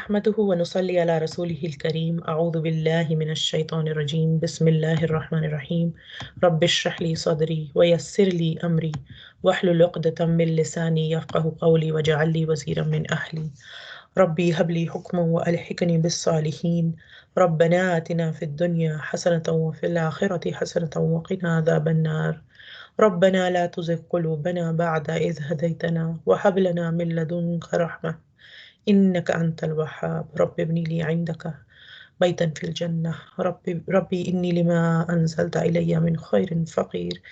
نحمده ونصلي على رسوله الكريم أعوذ بالله من الشيطان الرجيم بسم الله الرحمن الرحيم رب اشرح لي صدري ويسر لي أمري واحلل عقدة من لساني يفقه قولي واجعل لي وزيرا من أهلي ربي هب لي حكما وألحقني بالصالحين ربنا آتنا في الدنيا حسنة وفي الآخرة حسنة وقنا عذاب النار ربنا لا تزغ قلوبنا بعد إذ هديتنا وهب لنا من لدنك رحمة إنك أنت الوهاب رب ابن لي عندك بيتا في الجنة ربي إني لما أنزلت إلي من خير فقير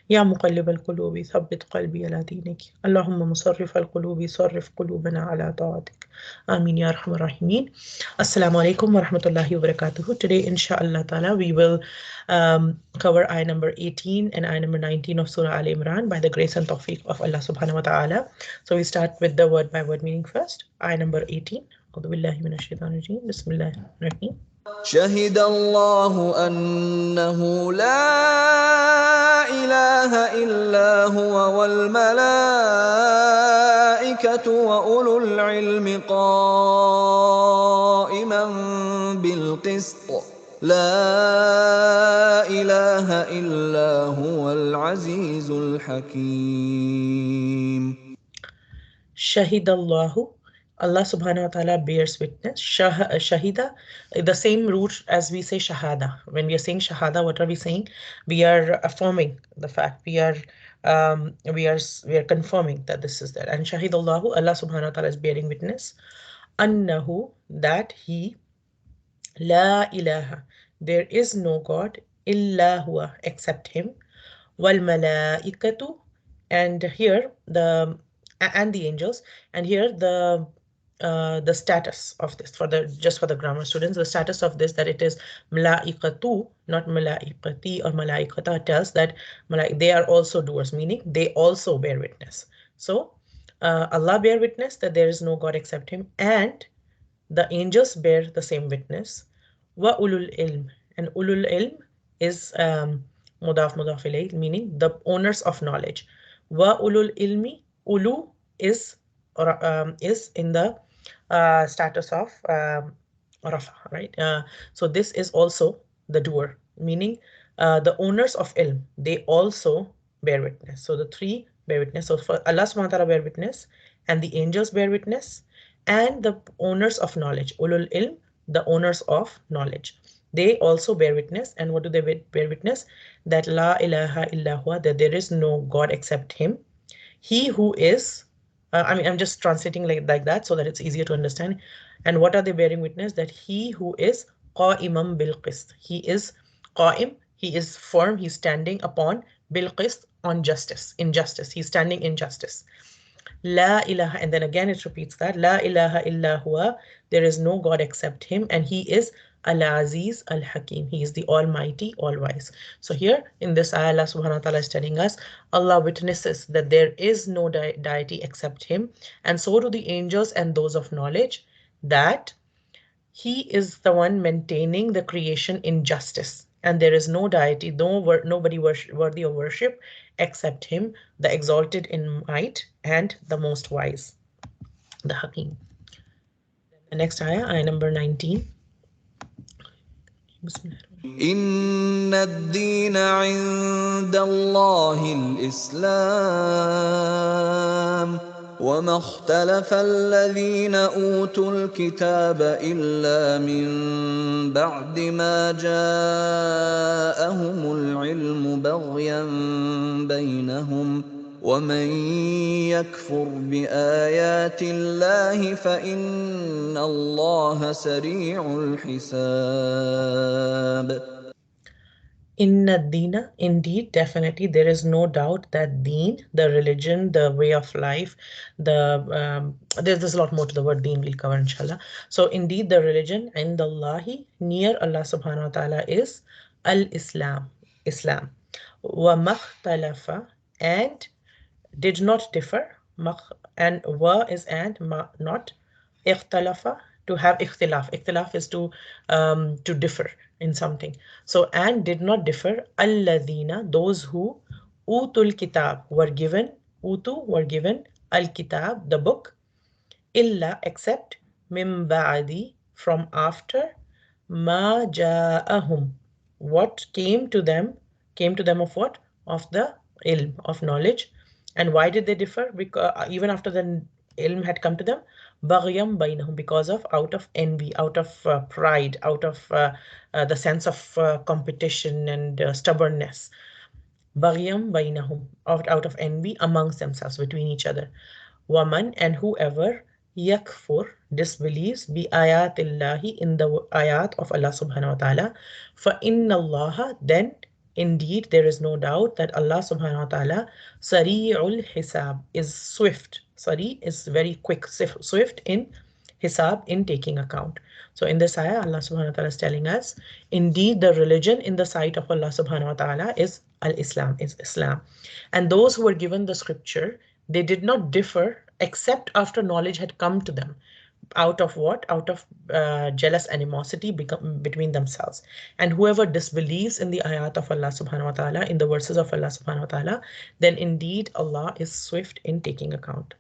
يا مقلب القلوب ثبت قلبي على دينك اللهم مصرف القلوب صرف قلوبنا على طاعتك آمين يا أرحم الراحمين. Assalamu alaikum wa rahmatullahi wa barakatuh. Today inshallah ta'ala we will cover ayah number 18 and ayah number 19 of Surah Al Imran by the grace and tawfiq of Allah subhanahu wa ta'ala. So we start with the word by word meaning first. Ayah number 18. أعوذ بالله من الشيطان الرجيم بسم الله الرحمن الرحيم شهد الله أنه لا إله إلا هو والملائكة وأولو العلم قائما بالقسط لا إله إلا هو العزيز الحكيم. شهد الله, Allah subhanahu wa ta'ala bears witness. Shahida, the same root as we say shahada. When we are saying shahada, what are we saying? We are affirming the fact. We are confirming that this is that. And shahidallahu, Allah subhanahu wa ta'ala is bearing witness. Annahu, that he, la ilaha, there is no God, illa huwa, except him. Wal malaikatu, and here the angels, and here the status of this for the grammar students, the status of this, that it is malaikatu, not malaikati or malaikata, tells that they are also doers, meaning they also bear witness. So Allah bear witness that there is no God except him, and the angels bear the same witness. Wa ulul ilm, and ulul ilm is mudaf ilayh, meaning the owners of knowledge. Wa ulul ilmi, ulu is in the status of rafa, right? So this is also the doer, meaning the owners of ilm, they also bear witness. So the three bear witness. So for Allah subhanahu wa ta'ala bear witness, and the angels bear witness, and the owners of knowledge, ulul ilm, the owners of knowledge, they also bear witness. And what do they bear witness? That la ilaha illa huwa, that there is no God except him. He who is, I'm just translating like that so that it's easier to understand. And what are they bearing witness? That he who is qa'imam bil qist, he is qa'im, he is firm, he's standing upon bil qist, on justice, in justice, he's standing in justice. La ilaha, and then again it repeats that la ilaha illa huwa, there is no God except him, and he is Al-Aziz Al-Hakim, he is the Almighty, All-Wise. So here in this ayah, Allah subhanahu wa ta'ala is telling us, Allah witnesses that there is no deity except him, and so do the angels and those of knowledge, that he is the one maintaining the creation in justice, and there is no deity, nobody worthy of worship except him, the exalted in might and the most wise, the Hakim. The next ayah, ayah number 19. إن الدين عند الله الإسلام وما اختلف الذين أوتوا الكتاب إلا من بعد ما جاءهم العلم بغيا بينهم ومن يكفر بآيات الله فإن الله سريع الحساب. Inna dina, indeed, definitely, there is no doubt that deen, the religion, the way of life, there's a lot more to the word deen, we'll cover inshallah. So indeed, the religion in Allahi, near Allah subhanahu wa ta'ala, is al-Islam, Islam. Wa makhtalafa, and did not differ, and wa is and, ma not, ikhtalafa, to have ikhtilaf. Ikhtilaf is to differ in something. So, and did not differ, alladhina, those who, utul kitab, were given, utu, were given, al kitab, the book, illa, except, Mim ba'di, from after, ma ja'ahum, what came to them of what? Of the ilm, of knowledge. And why did they differ? Because even after the ilm had come to them, baghyam bainahum, because of out of envy, out of pride, out of the sense of competition and stubbornness. Baghyam bainahum, out of envy amongst themselves, between each other. Waman, and whoever, yakfur, disbelieves, bi ayatillahi, in the ayat of Allah subhanahu wa ta'ala, fa inna Allah, then indeed there is no doubt that Allah subhanahu wa ta'ala, sari'ul hisab, is swift. Sari is very quick, swift in hisab, in taking account. So in this ayah, Allah subhanahu wa ta'ala is telling us, indeed the religion in the sight of Allah subhanahu wa ta'ala is al-Islam, is Islam. And those who were given the scripture, they did not differ except after knowledge had come to them. Out of what? Out of jealous animosity between themselves. And whoever disbelieves in the ayat of Allah subhanahu wa ta'ala, in the verses of Allah subhanahu wa ta'ala, then indeed Allah is swift in taking account.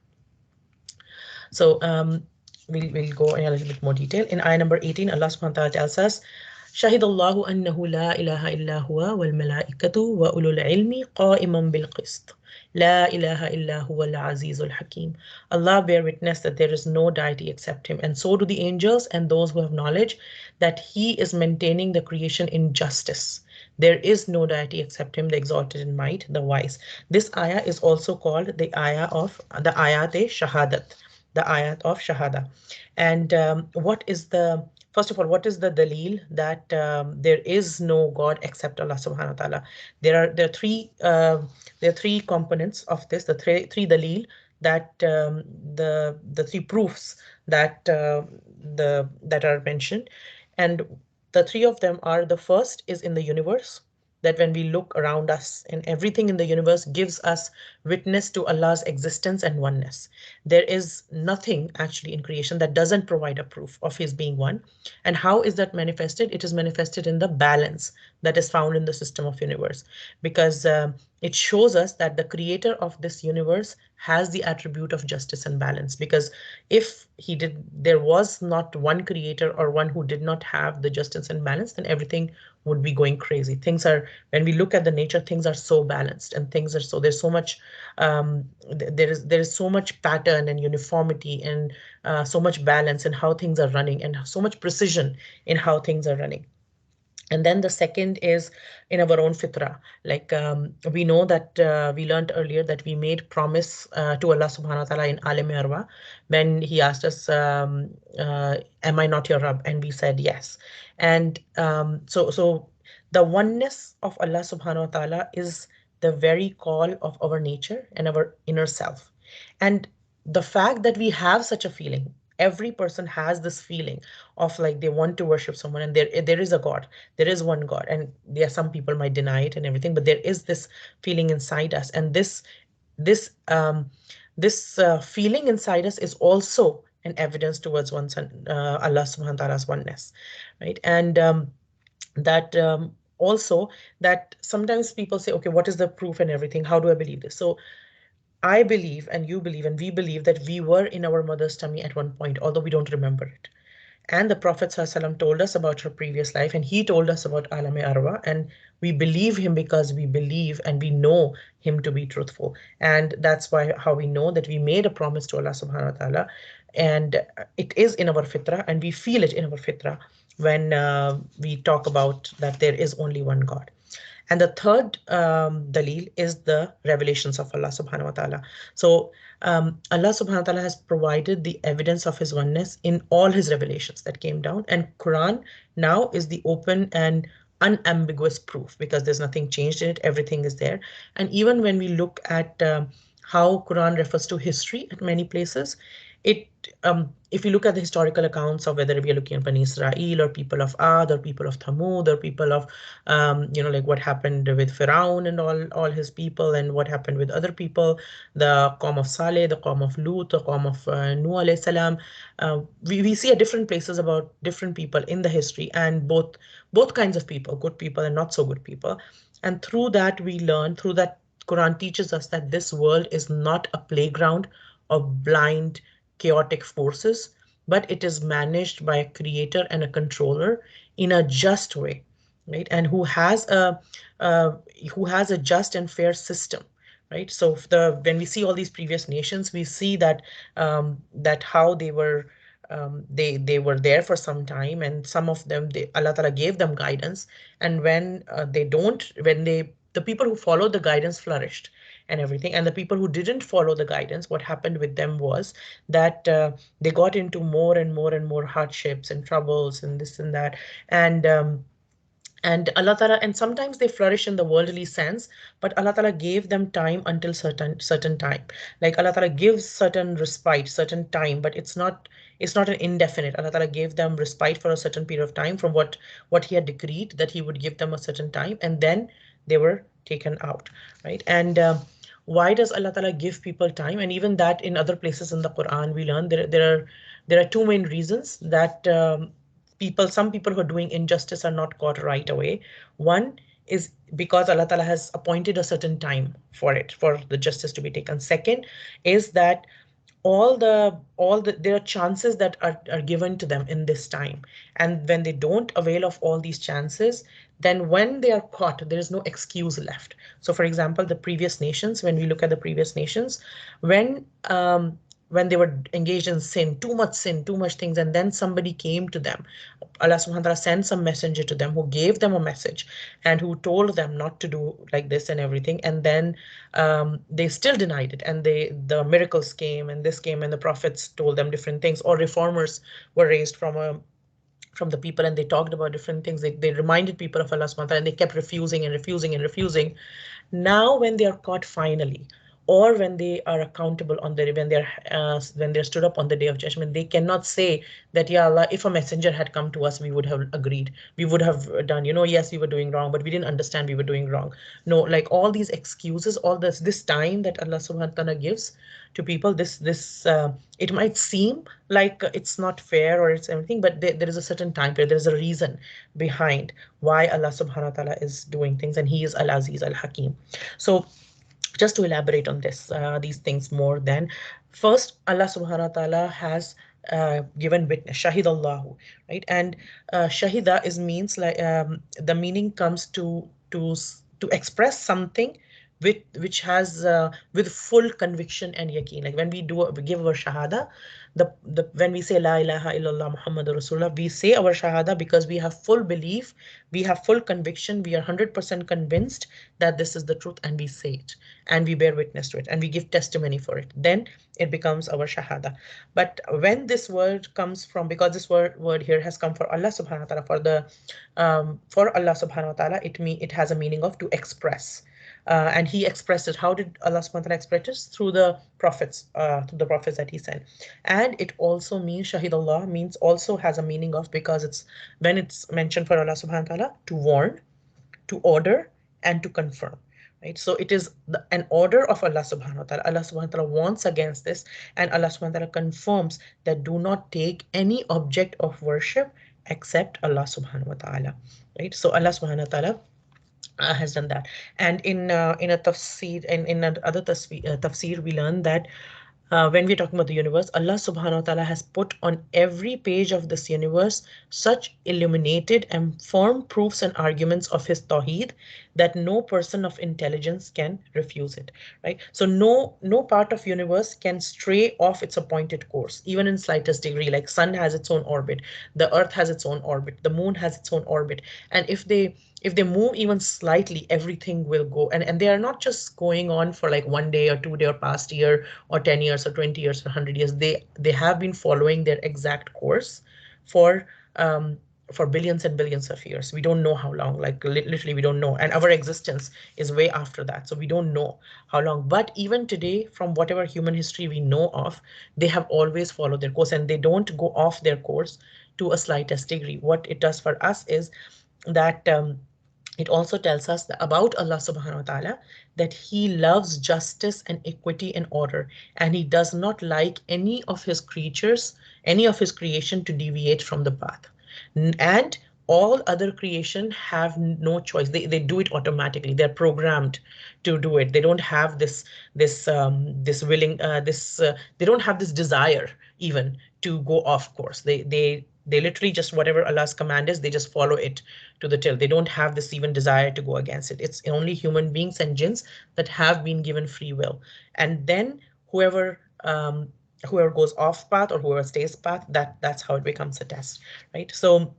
So we'll go in a little bit more detail. In ayah number 18, Allah subhanahu wa ta'ala tells us, شهد الله أنه لا إله إلا هو والملائكة وأولو العلم قائما بالقسط لا إله إلا هو العزيز الحكيم. Allah bear witness that there is no deity except him, and so do the angels and those who have knowledge, that he is maintaining the creation in justice. There is no deity except him, the exalted in might, the wise. This ayah is also called the ayah of the ayat-e-shahadat, the ayat of shahada. And what is the first of all, what is the dalil that there is no God except Allah subhanahu wa ta'ala? There are three components of this, the three dalil, that the three proofs that that are mentioned. And the three of them are: the first is in the universe, that when we look around us, and everything in the universe gives us witness to Allah's existence and oneness. There is nothing actually in creation that doesn't provide a proof of his being one. And how is that manifested? It is manifested in the balance that is found in the system of universe, because it shows us that the creator of this universe has the attribute of justice and balance. Because if there was not one creator or one who did not have the justice and balance, then everything would be going crazy. Things are, when we look at the nature, things are so balanced, and things are so, there's so much, there is so much pattern and uniformity, and so much balance in how things are running, and so much precision in how things are running. And then the second is in our own fitra. Like we know that we learned earlier that we made promise to Allah subhanahu wa ta'ala in Alim Arwa, when he asked us, am I not your Rabb? And we said yes. And so the oneness of Allah subhanahu wa ta'ala is the very call of our nature and our inner self. And the fact that we have such a feeling, every person has this feeling of like they want to worship someone, and there is a God, there is one God. And there, some people might deny it and everything, but there is this feeling inside us. And this feeling inside us is also an evidence towards Allah subhanahu wa ta'ala's oneness, right? And that also, that sometimes people say, okay, what is the proof and everything, how do I believe this? So I believe, and you believe, and we believe that we were in our mother's tummy at one point, although we don't remember it. And the Prophet ﷺ told us about her previous life, and he told us about Alam Arwa, and we believe him because we believe and we know him to be truthful. And that's why how we know that we made a promise to Allah subhanahu wa ta'ala, and it is in our fitra, and we feel it in our fitra when we talk about that there is only one God. And the third dalil is the revelations of Allah subhanahu wa ta'ala. So Allah subhanahu wa ta'ala has provided the evidence of his oneness in all his revelations that came down. And Quran now is the open and unambiguous proof, because there's nothing changed in it, everything is there. And even when we look at how Quran refers to history at many places, it if you look at the historical accounts of whether we are looking at Bani Israel or people of Ad or people of Thamud or people of like what happened with Firaun and all his people, and what happened with other people, the Qawm of Saleh, the Qawm of Lut, the Qawm of Nuh alayhi salam, we see at different places about different people in the history, and both kinds of people, good people and not so good people. And through that we learn, through that Quran teaches us that this world is not a playground of blind chaotic forces. but it is managed by a creator and a controller in a just way, right? And uh, who has a just and fair system, right? So the when we see all these previous nations, we see that that how they were they were there for some time, and some of them, Allah Ta'ala gave them guidance, and when they don't, when they the people who followed the guidance flourished and everything, and the people who didn't follow the guidance, what happened with them was that they got into more and more and more hardships and troubles and this and that, and and Allah Ta'ala, and sometimes they flourish in the worldly sense, but Allah Ta'ala gave them time until certain time. Like Allah Ta'ala gives certain respite, certain time, but it's not an indefinite. Allah Ta'ala gave them respite for a certain period of time from what He had decreed that He would give them a certain time, and then they were taken out, right? And why does Allah Ta'ala give people time? And even that in other places in the Quran we learn there are two main reasons that some people who are doing injustice are not caught right away. One is because Allah Ta'ala has appointed a certain time for it, for the justice to be taken. Second is that all the there are chances that are given to them in this time, and when they don't avail of all these chances, then when they are caught, there is no excuse left. So for example, the previous nations, when we look at the previous nations, when when they were engaged in sin, too much things, and then somebody came to them, Allah subhanahu wa ta'ala sent some messenger to them who gave them a message and who told them not to do like this and everything. And then they still denied it. And the miracles came and this came and the prophets told them different things, or reformers were raised from the people and they talked about different things. They reminded people of Allah subhanahu wa ta'ala, and they kept refusing and refusing and refusing. Now, when they are caught finally, or when they are accountable on the when they're stood up on the day of judgment, they cannot say that, yeah Allah, if a messenger had come to us, we would have agreed, we would have done, yes, we were doing wrong, but we didn't understand we were doing wrong. No, like all these excuses, all this time that Allah subhanahu wa ta'ala gives to people, this it might seem like it's not fair or it's everything, but there is a certain time period, there's a reason behind why Allah subhanahu wa ta'ala is doing things, and He is Al Aziz Al Hakim. So just to elaborate on these things more, then first, Allah subhanahu wa ta'ala has given witness, shahid Allahu, right? And shahida is means like, the meaning comes to express something which has with full conviction and yaqeen. Like when we give our shahada, the when we say la ilaha illallah Muhammadur Rasulullah, we say our shahada because we have full belief, we have full conviction, we are 100% convinced that this is the truth, and we say it, and we bear witness to it, and we give testimony for it. Then it becomes our shahada. But when this word comes from, because this word here has come for Allah subhanahu wa ta'ala, for Allah subhanahu wa ta'ala, it has a meaning of to express. And He expressed it. How did Allah subhanahu wa ta'ala express it? Through the prophets that He sent. And it also means, Shahid Allah means, also has a meaning of, because it's when it's mentioned for Allah subhanahu wa ta'ala, to warn, to order, and to confirm. Right? So it is an order of Allah subhanahu wa ta'ala. Allah subhanahu wa ta'ala warns against this, and Allah subhanahu wa ta'ala confirms that do not take any object of worship except Allah subhanahu wa ta'ala. Right? So Allah subhanahu wa ta'ala has done that. And in a tafsir, in another tafsir, we learn that when we're talking about the universe, Allah subhanahu wa ta'ala has put on every page of this universe such illuminated and firm proofs and arguments of His Tawheed that no person of intelligence can refuse it. Right? So no part of universe can stray off its appointed course, even in slightest degree. Like sun has its own orbit, the earth has its own orbit, the moon has its own orbit, and if they move even slightly, everything will go. And they are not just going on for like 1 day or 2 day or past year or 10 years or 20 years or 100 years. They have been following their exact course for um, for billions and billions of years. We don't know how long, like literally we don't know. And our existence is way after that. So we don't know how long. But even today, from whatever human history we know of, they have always followed their course, and they don't go off their course to a slightest degree. What it does for us is that it also tells us about Allah subhanahu wa ta'ala that He loves justice and equity and order, and He does not like any of His creatures, any of His creation to deviate from the path. And all other creation have no choice. They do it automatically. They're programmed to do it. They don't have this willing this they don't have this desire even to go off course. They literally just whatever Allah's command is, they just follow it to the till. They don't have this even desire to go against it. It's only human beings and jinns that have been given free will. And then whoever whoever goes off path or whoever stays path, that's how it becomes a test, right? So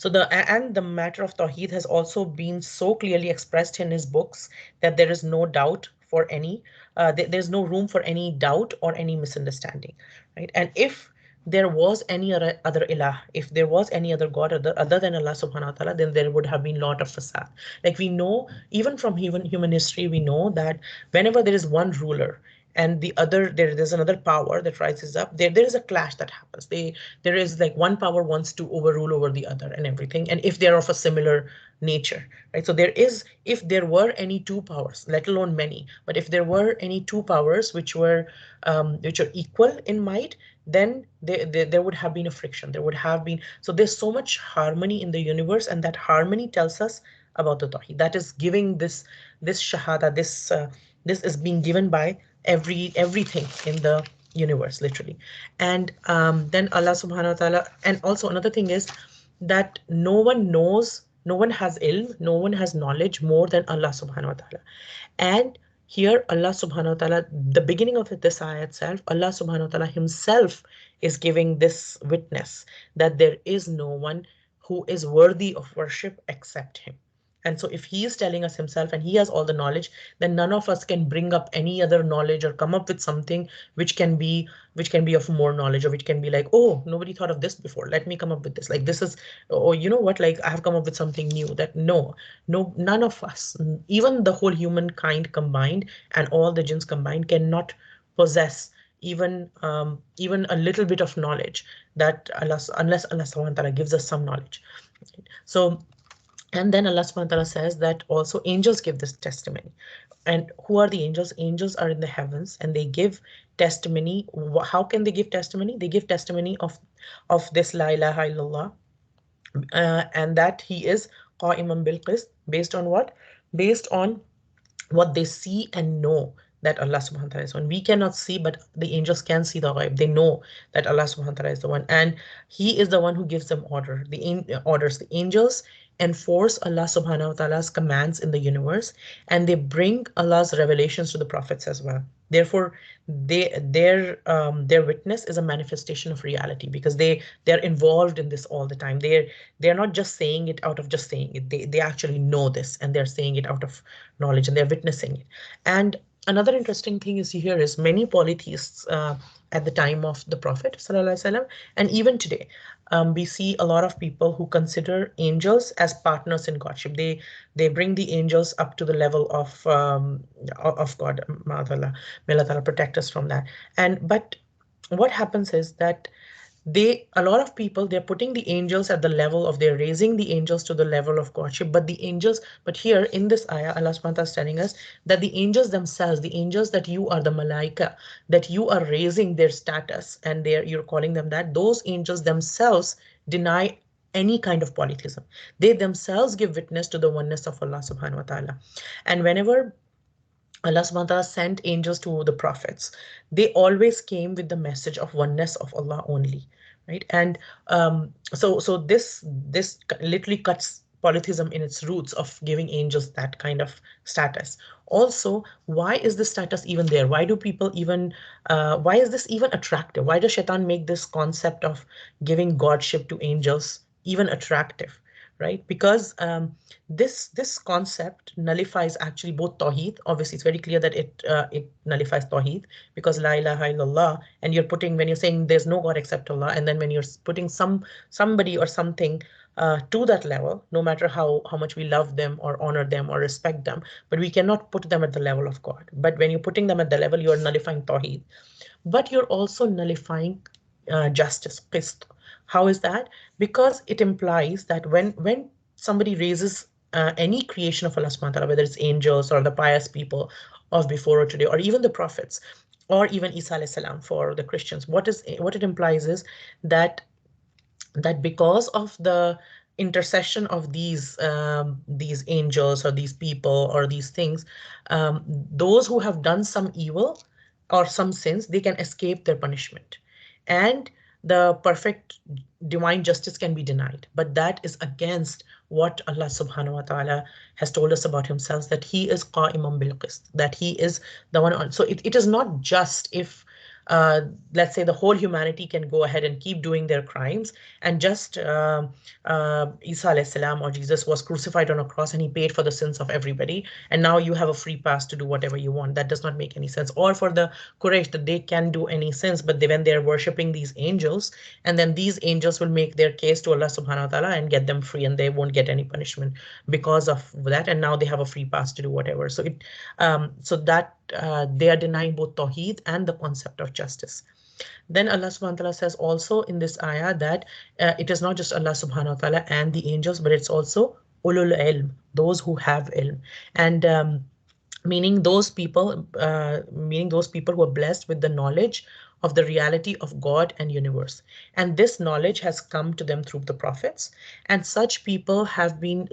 the matter of Tawheed has also been so clearly expressed in his books that there is no doubt for any, there's no room for any doubt or any misunderstanding, right? And if there was any other ilah, if there was any other god other than Allah subhanahu wa ta'ala, then there would have been lot of fasad. Like we know, even from human history, we know that whenever there is one ruler and the other there's another power that rises up, there is a clash that happens. There is like one power wants to overrule over the other and everything, and if they're of a similar nature, right? So there is, if there were any two powers, let alone many, but if there were any two powers which are equal in might, then there would have been a friction, there would have been. So there's so much harmony in the universe, and that harmony tells us about the Tawheed. That is giving this shahada, this is being given by everything in the universe, literally. And then Allah subhanahu wa ta'ala, and also another thing is that no one knows, no one has ilm, no one has knowledge more than Allah subhanahu wa ta'ala. And here Allah subhanahu wa ta'ala, the beginning of this ayah itself, Allah subhanahu wa ta'ala himself is giving this witness that there is no one who is worthy of worship except him. And so if he is telling us himself and he has all the knowledge, then none of us can bring up any other knowledge or come up with something which can be of more knowledge, or which can be like, oh, nobody thought of this before, let me come up with this. Like this is, or you know what, like I have come up with something new. That no, none of us, even the whole humankind combined and all the jinns combined, cannot possess even a little bit of knowledge that Allah, unless Allah subhanahu wa ta'ala gives us some knowledge. So, and then Allah subhanahu wa ta'ala says that also angels give this testimony. And who are the angels? Angels are in the heavens and they give testimony. How can they give testimony? They give testimony of this La ilaha illallah, and that he is qa'iman bil qist, based on what? Based on what they see and know that Allah subhanahu wa ta'ala is one. We cannot see, but the angels can see the ghaib. They know that Allah subhanahu wa ta'ala is the one. And He is the one who gives them orders. The angels enforce Allah subhanahu wa ta'ala's commands in the universe, and they bring Allah's revelations to the prophets as well. Therefore, their witness is a manifestation of reality, because they're involved in this all the time. They're not just saying it out of just saying it. They actually know this, and they're saying it out of knowledge, and they're witnessing it. And another interesting thing is here is many polytheists at the time of the Prophet sallallahu alaihi wasallam, and even today, we see a lot of people who consider angels as partners in Godship. They bring the angels up to the level of God. May Allah Ta'ala protect us from that. And but what happens is that a lot of people, they're putting the angels at the level of, they're raising the angels to the level of Godship. But here in this ayah, Allah subhanahu wa ta'ala is telling us that the angels themselves, the angels that you are, the malaika, that you are raising their status and you're calling them that, those angels themselves deny any kind of polytheism. They themselves give witness to the oneness of Allah subhanahu wa ta'ala. And whenever Allah subhanahu wa ta'ala sent angels to the prophets, they always came with the message of oneness of Allah only, right? And so this literally cuts polytheism in its roots of giving angels that kind of status. Also, why is this status even there? Why do people even why is this even attractive? Why does Shaitan make this concept of giving godship to angels even attractive? Right? Because this concept nullifies actually both Tawheed. Obviously, it's very clear that it nullifies Tawheed, because La ilaha illallah, and you're putting, when you're saying there's no God except Allah, and then when you're putting somebody or something to that level, no matter how much we love them or honor them or respect them, but we cannot put them at the level of God. But when you're putting them at the level, you're nullifying Tawheed. But you're also nullifying justice, qist. How is that? Because it implies that when somebody raises any creation of Allah subhanahu wa ta'ala, whether it's angels or the pious people of before or today, or even the prophets, or even Isa alayhi salam for the Christians, what it implies is that because of the intercession of these angels or these people or these things, those who have done some evil or some sins, they can escape their punishment. and the perfect divine justice can be denied. But that is against what Allah subhanahu wa ta'ala has told us about himself, that he is qa'iman bil qist, that he is the one on. So it is not just if uh, let's say the whole humanity can go ahead and keep doing their crimes, and just Isa alayhi salam or Jesus was crucified on a cross and he paid for the sins of everybody, and now you have a free pass to do whatever you want. That does not make any sense. Or for the Quraysh, that they can do any sins, but when they're worshipping these angels, and then these angels will make their case to Allah subhanahu wa ta'ala and get them free, and they won't get any punishment because of that, and now they have a free pass to do whatever. So that they are denying both tawheed and the concept of justice. Then Allah subhanahu wa ta'ala says also in this ayah that it is not just Allah subhanahu wa ta'ala and the angels, but it's also ulul ilm, those who have ilm. And meaning those people who are blessed with the knowledge of the reality of God and universe, and this knowledge has come to them through the prophets. And such people have been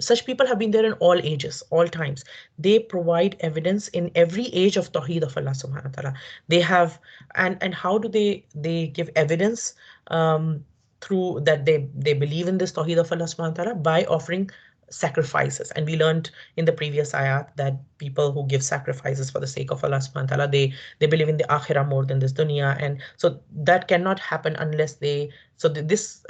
there in all ages, all times. They provide evidence in every age of tawheed of Allah subhanahu wa ta'ala. They have, and how do they give evidence? Through that, they believe in this tawheed of Allah subhanahu wa ta'ala by offering sacrifices. And we learned in the previous ayat that people who give sacrifices for the sake of Allah subhanahu wa ta'ala, they believe in the akhirah more than this dunya. And so that cannot happen unless they, so this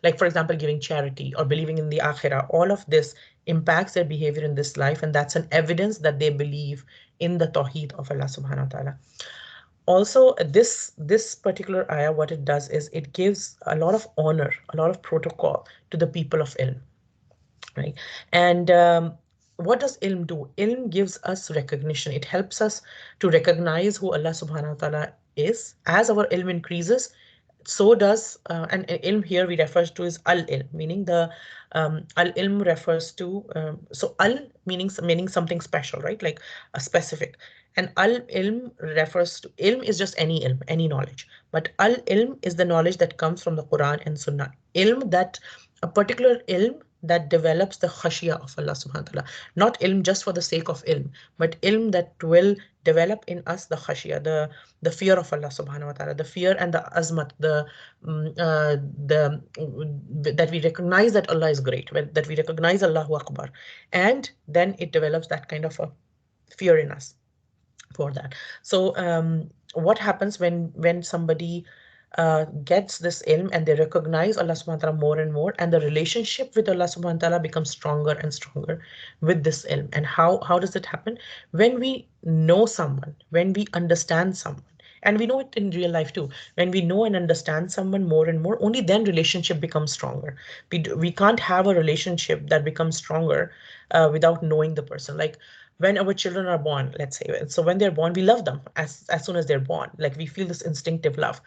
like for example, giving charity or believing in the akhirah, all of this impacts their behavior in this life, and that's an evidence that they believe in the tawheed of Allah subhanahu wa ta'ala. Also, this particular ayah, what it does is it gives a lot of honor, a lot of protocol to the people of ilm, right? And what does ilm do? Ilm gives us recognition. It helps us to recognize who Allah subhanahu wa ta'ala is. As our ilm increases, so does, and ilm here we refer to is al-ilm, meaning the al-ilm refers to, so al meaning something special, right? Like a specific. And al-ilm refers to, ilm is just any ilm, any knowledge. But al-ilm is the knowledge that comes from the Quran and Sunnah. Ilm, that a particular ilm that develops the khashiyah of Allah subhanahu wa ta'ala. Not ilm just for the sake of ilm, but ilm that will develop in us the khashiyah, the fear of Allah subhanahu wa ta'ala, the fear and the azmat, the that we recognize that Allah is great, that we recognize Allahu Akbar, and then it develops that kind of a fear in us for that. So what happens when somebody gets this ilm and they recognize Allah subhanahu wa ta'ala more and more, and the relationship with Allah subhanahu wa ta'ala becomes stronger and stronger with this ilm. And how does it happen? When we know someone, when we understand someone, and we know it in real life too, when we know and understand someone more and more, only then relationship becomes stronger. We can't have a relationship that becomes stronger without knowing the person. Like when our children are born, let's say, so when they're born, we love them as soon as they're born, like we feel this instinctive love.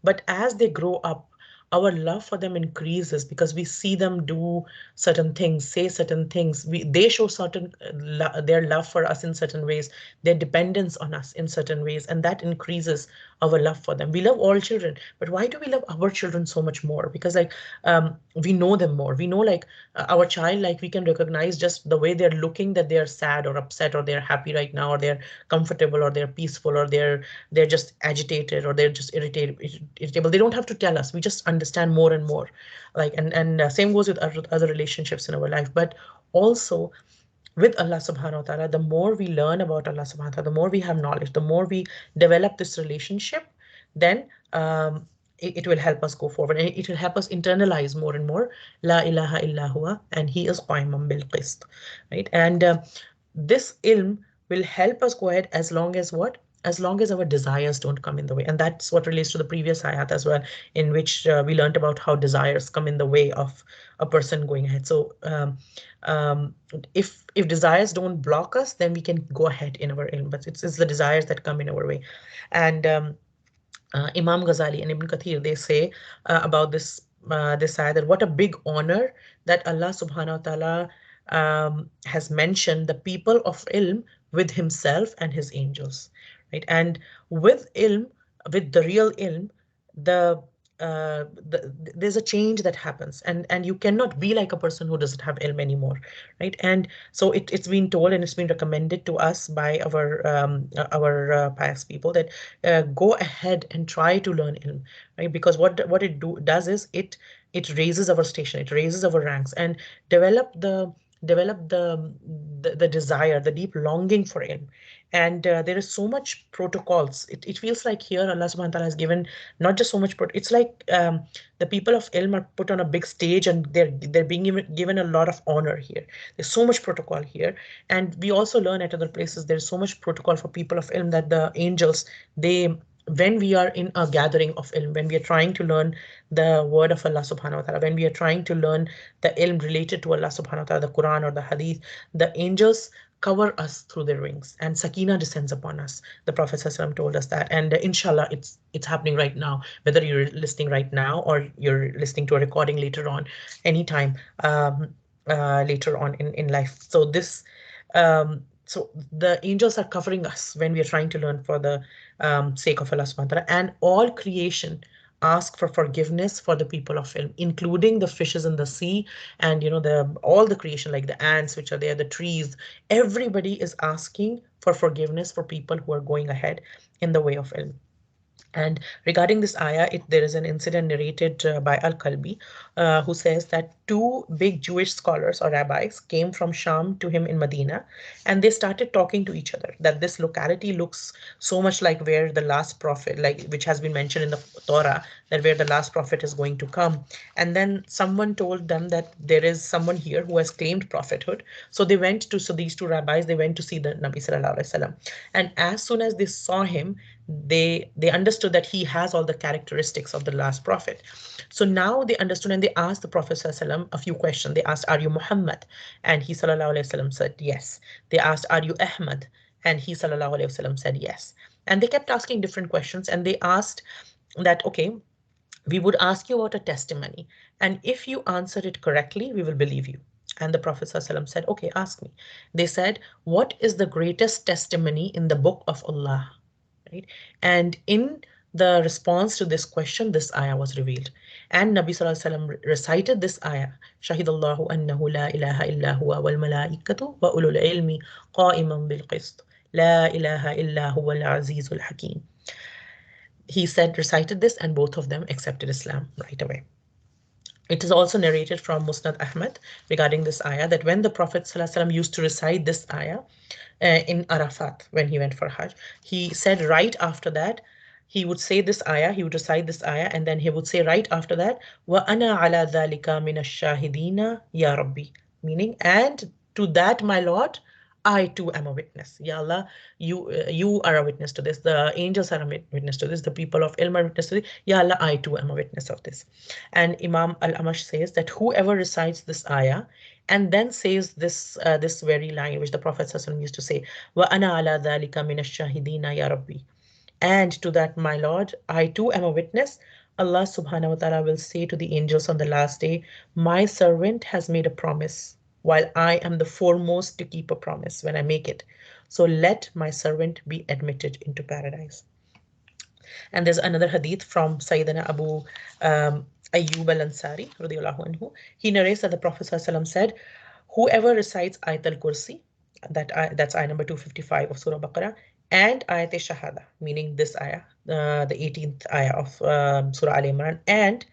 But as they grow up, our love for them increases because we see them do certain things, say certain things. They show their love for us in certain ways, their dependence on us in certain ways, and that increases our love for them. We love all children, but why do we love our children so much more? Because like we know them more. We know like our child, like we can recognize just the way they're looking, that they're sad or upset or they're happy right now, or they're comfortable or they're peaceful, or they're just agitated or they're just irritable. They don't have to tell us. We just understand more and more. Like and same goes with other relationships in our life. But also with Allah subhanahu wa ta'ala, the more we learn about Allah subhanahu wa ta'ala, the more we have knowledge, the more we develop this relationship, then it will help us go forward, and it will help us internalize more and more La ilaha illa huwa, and He is Qaimam bil Qist, right? And this ilm will help us go ahead as long as what? As long as our desires don't come in the way. And that's what relates to the previous ayat as well, in which we learned about how desires come in the way of a person going ahead. So um, if desires don't block us, then we can go ahead in our ilm. But it's the desires that come in our way. And Imam Ghazali and Ibn Kathir, they say about this ayah, that what a big honor that Allah subhanahu wa ta'ala has mentioned the people of ilm with himself and his angels, right? And with ilm, with the real ilm, the there's a change that happens, and you cannot be like a person who doesn't have ilm anymore, right? And so it's been told and it's been recommended to us by our pious people that go ahead and try to learn ilm, right? Because what it does is it raises our station, it raises our ranks, and develop the develop the desire, the deep longing for ilm. And there is so much protocols. It feels like here Allah subhanahu wa ta'ala has given not just so much, but it's like the people of ilm are put on a big stage and they're being given a lot of honor here. There's so much protocol here. And we also learn at other places there's so much protocol for people of ilm that the angels, they, when we are in a gathering of ilm, when we are trying to learn the word of Allah subhanahu wa ta'ala, when we are trying to learn the ilm related to Allah subhanahu wa ta'ala, the Quran or the Hadith, the angels cover us through their wings and Sakina descends upon us. The Prophet ﷺ told us that. And inshallah, it's happening right now, whether you're listening right now or you're listening to a recording later on, anytime later on in life. So so the angels are covering us when we are trying to learn for the sake of Allah subhanahu wa ta'ala. And all creation ask for forgiveness for the people of ilm, including the fishes in the sea, and the all the creation, like the ants which are there, the trees. Everybody is asking for forgiveness for people who are going ahead in the way of ilm. And regarding this ayah, there is an incident narrated by Al-Kalbi, who says that two big Jewish scholars or rabbis came from Sham to him in Medina, and they started talking to each other that this locality looks so much like where the last prophet, like which has been mentioned in the Torah, that where the last prophet is going to come. And then someone told them that there is someone here who has claimed prophethood. So these two rabbis, they went to see the Nabi Sallallahu Alaihi Wasallam. And as soon as they saw him, they understood that he has all the characteristics of the last prophet. So now they understood and they asked the Prophet ﷺ a few questions. They asked, "Are you Muhammad?" And he Sallallahu Alaihi Wasallam said yes. They asked, "Are you Ahmad?" And he Sallallahu Alaihi Wasallam said yes. And they kept asking different questions, and they asked that, okay, we would ask you about a testimony, and if you answer it correctly, we will believe you. And the Prophet ﷺ said, okay, ask me. They said, what is the greatest testimony in the book of Allah? Right? And in the response to this question, this ayah was revealed. And Nabi Sallallahu Alaihi Wasallam recited this ayah, Shahidallahu annahu la ilaha illa huwa wal malaikatu wa ulul ilmi qa'iman bil qist. La ilaha illa huwa al azizul hakim. He said, recited this, and both of them accepted Islam right away. It is also narrated from Musnad Ahmad regarding this ayah that when the Prophet ﷺ used to recite this ayah in Arafat when he went for Hajj, he said right after that, he would say this ayah, he would recite this ayah, and then he would say right after that, "Wa ana ala dhalika min ash-shahidina ya Rabbi," meaning, and to that, my Lord, I too am a witness. Ya Allah, you are a witness to this. The angels are a witness to this. The people of ilm are witness to this. Ya Allah, I too am a witness of this. And Imam Al-Amash says that whoever recites this ayah and then says this very line which the Prophet ﷺ used to say, "Wa ana ala dhalika min ash-shahidina ya Rabbi," and to that, my Lord, I too am a witness. Allah subhanahu wa ta'ala will say to the angels on the last day, my servant has made a promise, while I am the foremost to keep a promise when I make it. So let my servant be admitted into paradise. And there's another hadith from Sayyidina Abu Ayyub al-Ansari, radiallahu anhu. He narrates that the Prophet ﷺ said, whoever recites Ayat al-Kursi, that's ayah number 255 of Surah Baqarah, and Ayat al-Shahada, meaning this ayah, the 18th ayah of Surah Al-Imran, and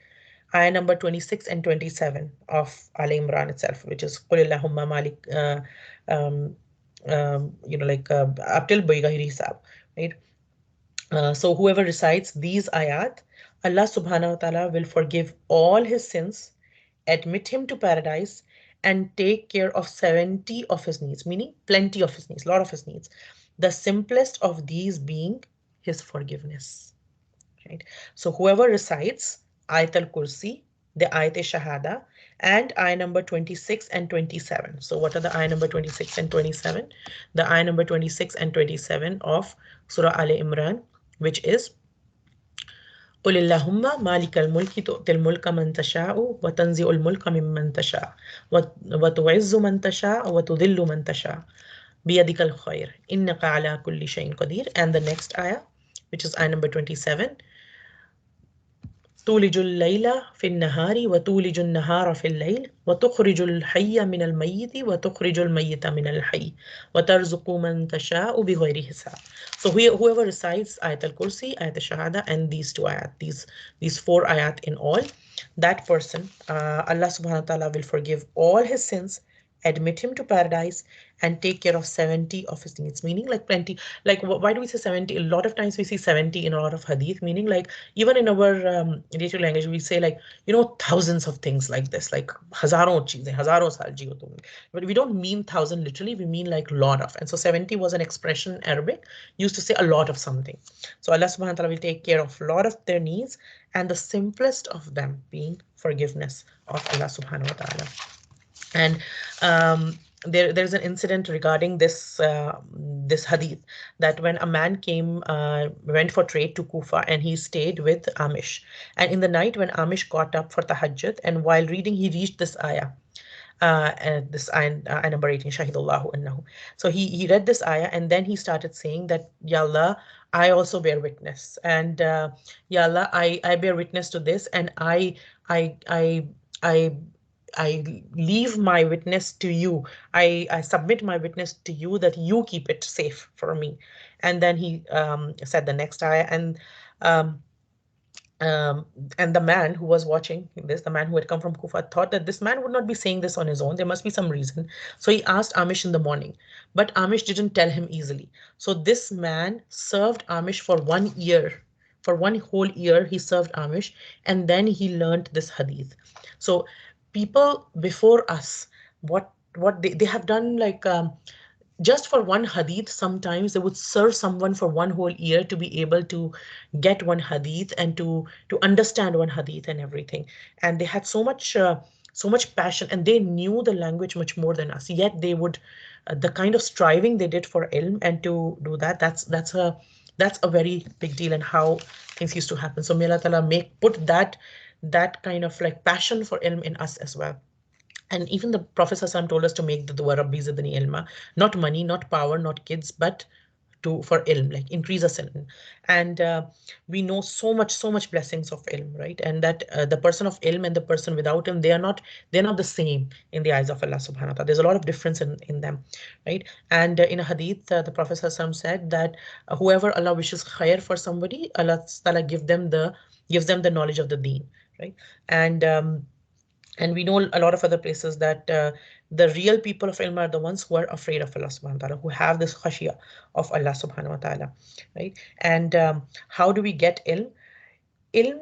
ayah number 26 and 27 of Al-Imran itself, which is قُلِ اللَّهُمَّ مَالِكَ, up till Baygahiri Hisab, right? So whoever recites these ayat, Allah subhanahu wa ta'ala will forgive all his sins, admit him to paradise, and take care of 70 of his needs, meaning plenty of his needs, a lot of his needs. The simplest of these being his forgiveness. Right? So whoever recites Ayat al-Kursi, the Ayat al-Shahada, and ayah number 26 and 27. So what are the ayah number 26 and 27? The ayah number 26 and 27 of Surah Al-Imran, which is قل اللهم مالك الملك تؤتي الملك من تشاء وتنزع الملك ممن تشاء وتعز من تشاء وتذل من تشاء بيدك الخير إنك على كل شيء قدير. And the next ayah, which is ayah number 27, تولج الليل في النهار وتولج النهار في الليل وتخرج الحي من الميت وتخرج الميت من الحي وترزق من تشاء بغير حساب. So whoever recites Ayat al-Kursi, Ayat al-Shahada, and these two ayat, these four ayat in all, that person, Allah subhanahu wa ta'ala will forgive all his sins, admit him to paradise, and take care of 70 of his needs. Meaning, like plenty. Like, why do we say 70? A lot of times we see 70 in a lot of hadith, meaning, like, even in our native language, we say, like, thousands of things like this, like, hazaron cheezein, hazaron saal jiyo tum. But we don't mean thousand literally, we mean like lot of. And so 70 was an expression in Arabic used to say a lot of something. So Allah subhanahu wa ta'ala will take care of a lot of their needs, and the simplest of them being forgiveness of Allah subhanahu wa ta'ala. And there's an incident regarding this hadith, that when a man went for trade to Kufa, and he stayed with Amish, and in the night when Amish got up for tahajjud, and while reading he reached this ayah, and this ayah number 18, Shahidullahu annahu. So he read this ayah, and then he started saying that, Ya Allah, I also bear witness, and Ya Allah, I bear witness to this, and I I I I leave my witness to you. I submit my witness to you that you keep it safe for me. And then he said the next ayah, um, um, and the man who was watching this, the man who had come from Kufa, thought that this man would not be saying this on his own. There must be some reason. So he asked Amish in the morning, but Amish didn't tell him easily. So this man served Amish for 1 year. For one whole year, he served Amish, and then he learned this hadith. So people before us, what they have done, like, just for one hadith, sometimes they would serve someone for one whole year to be able to get one hadith, and to understand one hadith and everything. And they had so much passion, and they knew the language much more than us, yet they would, the kind of striving they did for ilm, and to do that, that's a very big deal, and how things used to happen. So may Allah Ta'ala put that kind of like passion for ilm in us as well. And even the Prophet ﷺ told us to make the dua Rabbi zidni ilma, not money, not power, not kids, but for ilm, like increase us ilm. And we know so much blessings of ilm, right? And that the person of ilm and the person without ilm, they're not the same in the eyes of Allah subhanahu wa ta'ala. There's a lot of difference in them, right? And in a hadith, the Prophet ﷺ said that whoever Allah wishes khair for somebody, Allah Ta'ala gives them the knowledge of the deen, right? And and we know a lot of other places that the real people of ilm are the ones who are afraid of Allah subhanahu wa ta'ala, who have this khashiyah of Allah subhanahu wa ta'ala, right? And how do we get ilm? Ilm,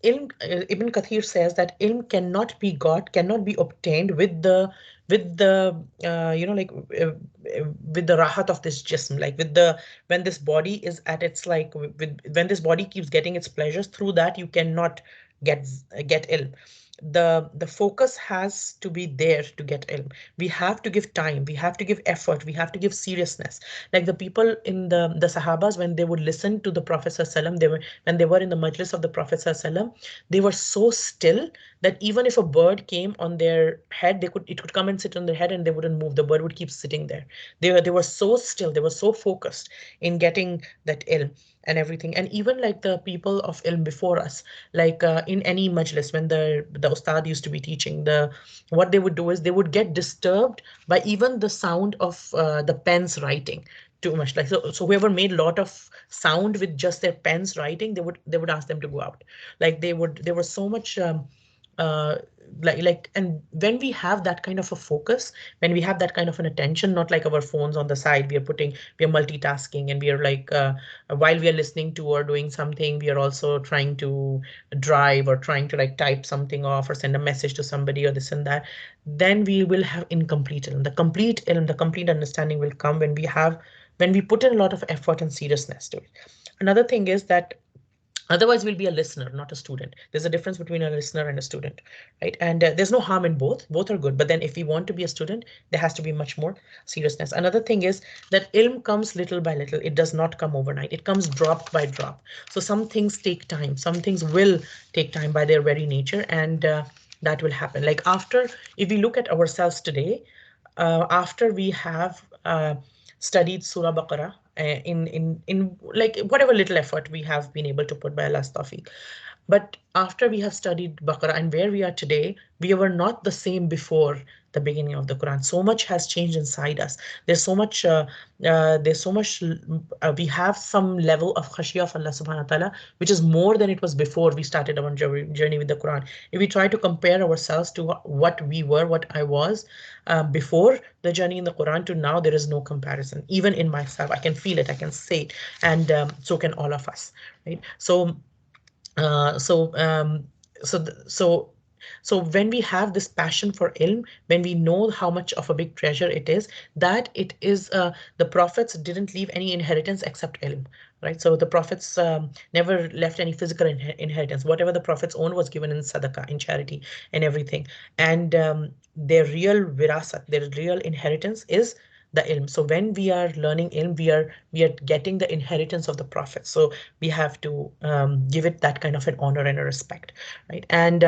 Ibn Kathir says that ilm cannot be obtained with the with the rahat of this jism, like when this body is at its, like, when this body keeps getting its pleasures, through that you cannot get get ilm. The focus has to be there to get ilm. We have to give time, we have to give effort, we have to give seriousness. Like the people in the sahabas, when they would listen to the Prophet ﷺ, when they were in the majlis of the Prophet ﷺ, they were so still that even if a bird came on their head, it could come and sit on their head, and they wouldn't move. The bird would keep sitting there. They were so still, they were so focused in getting that ilm and everything. And even like the people of ilm before us, like in any majlis, when the ustad used to be teaching, what they would do is they would get disturbed by even the sound of the pens writing too much. Like, so whoever made a lot of sound with just their pens writing, they would ask them to go out. Like they were so much uh and when we have that kind of a focus, when we have that kind of an attention, not like our phones on the side, we are multitasking, and we are like, while we are listening to or doing something, we are also trying to drive, or trying to like type something off, or send a message to somebody, or this and that, then we will have incomplete ilm. The complete understanding will come when we put in a lot of effort and seriousness to it. Another thing is that otherwise we'll be a listener, not a student. There's a difference between a listener and a student, right? And there's no harm in both are good, but then if we want to be a student, there has to be much more seriousness. Another thing is that ilm comes little by little. It does not come overnight. It comes drop by drop. So some things take time, some things will take time by their very nature, and that will happen. Like, after, if we look at ourselves today, after we have studied Surah Baqarah, in like whatever little effort we have been able to put by Allah's tawfiq, But after we have studied Baqarah and where we are today, we were not the same before the beginning of the Quran. So much has changed inside us. There's so much, we have some level of khashiyah of Allah subhanahu wa ta'ala, which is more than it was before we started our journey with the Quran. If we try to compare ourselves to what we were, what I was before the journey in the Quran to now, there is no comparison. Even in myself, I can feel it, I can say it, and so can all of us, right? Uh, so um, so th- so so when we have this passion for ilm, when we know how much of a big treasure it is, that it is, the prophets didn't leave any inheritance except ilm, right? So the prophets never left any physical inheritance. Whatever the prophets owned was given in sadaqah, in charity, and everything. And their real virasat, their real inheritance is the ilm. So when we are learning ilm, we are getting the inheritance of the prophets. So we have to give it that kind of an honor and a respect, right? And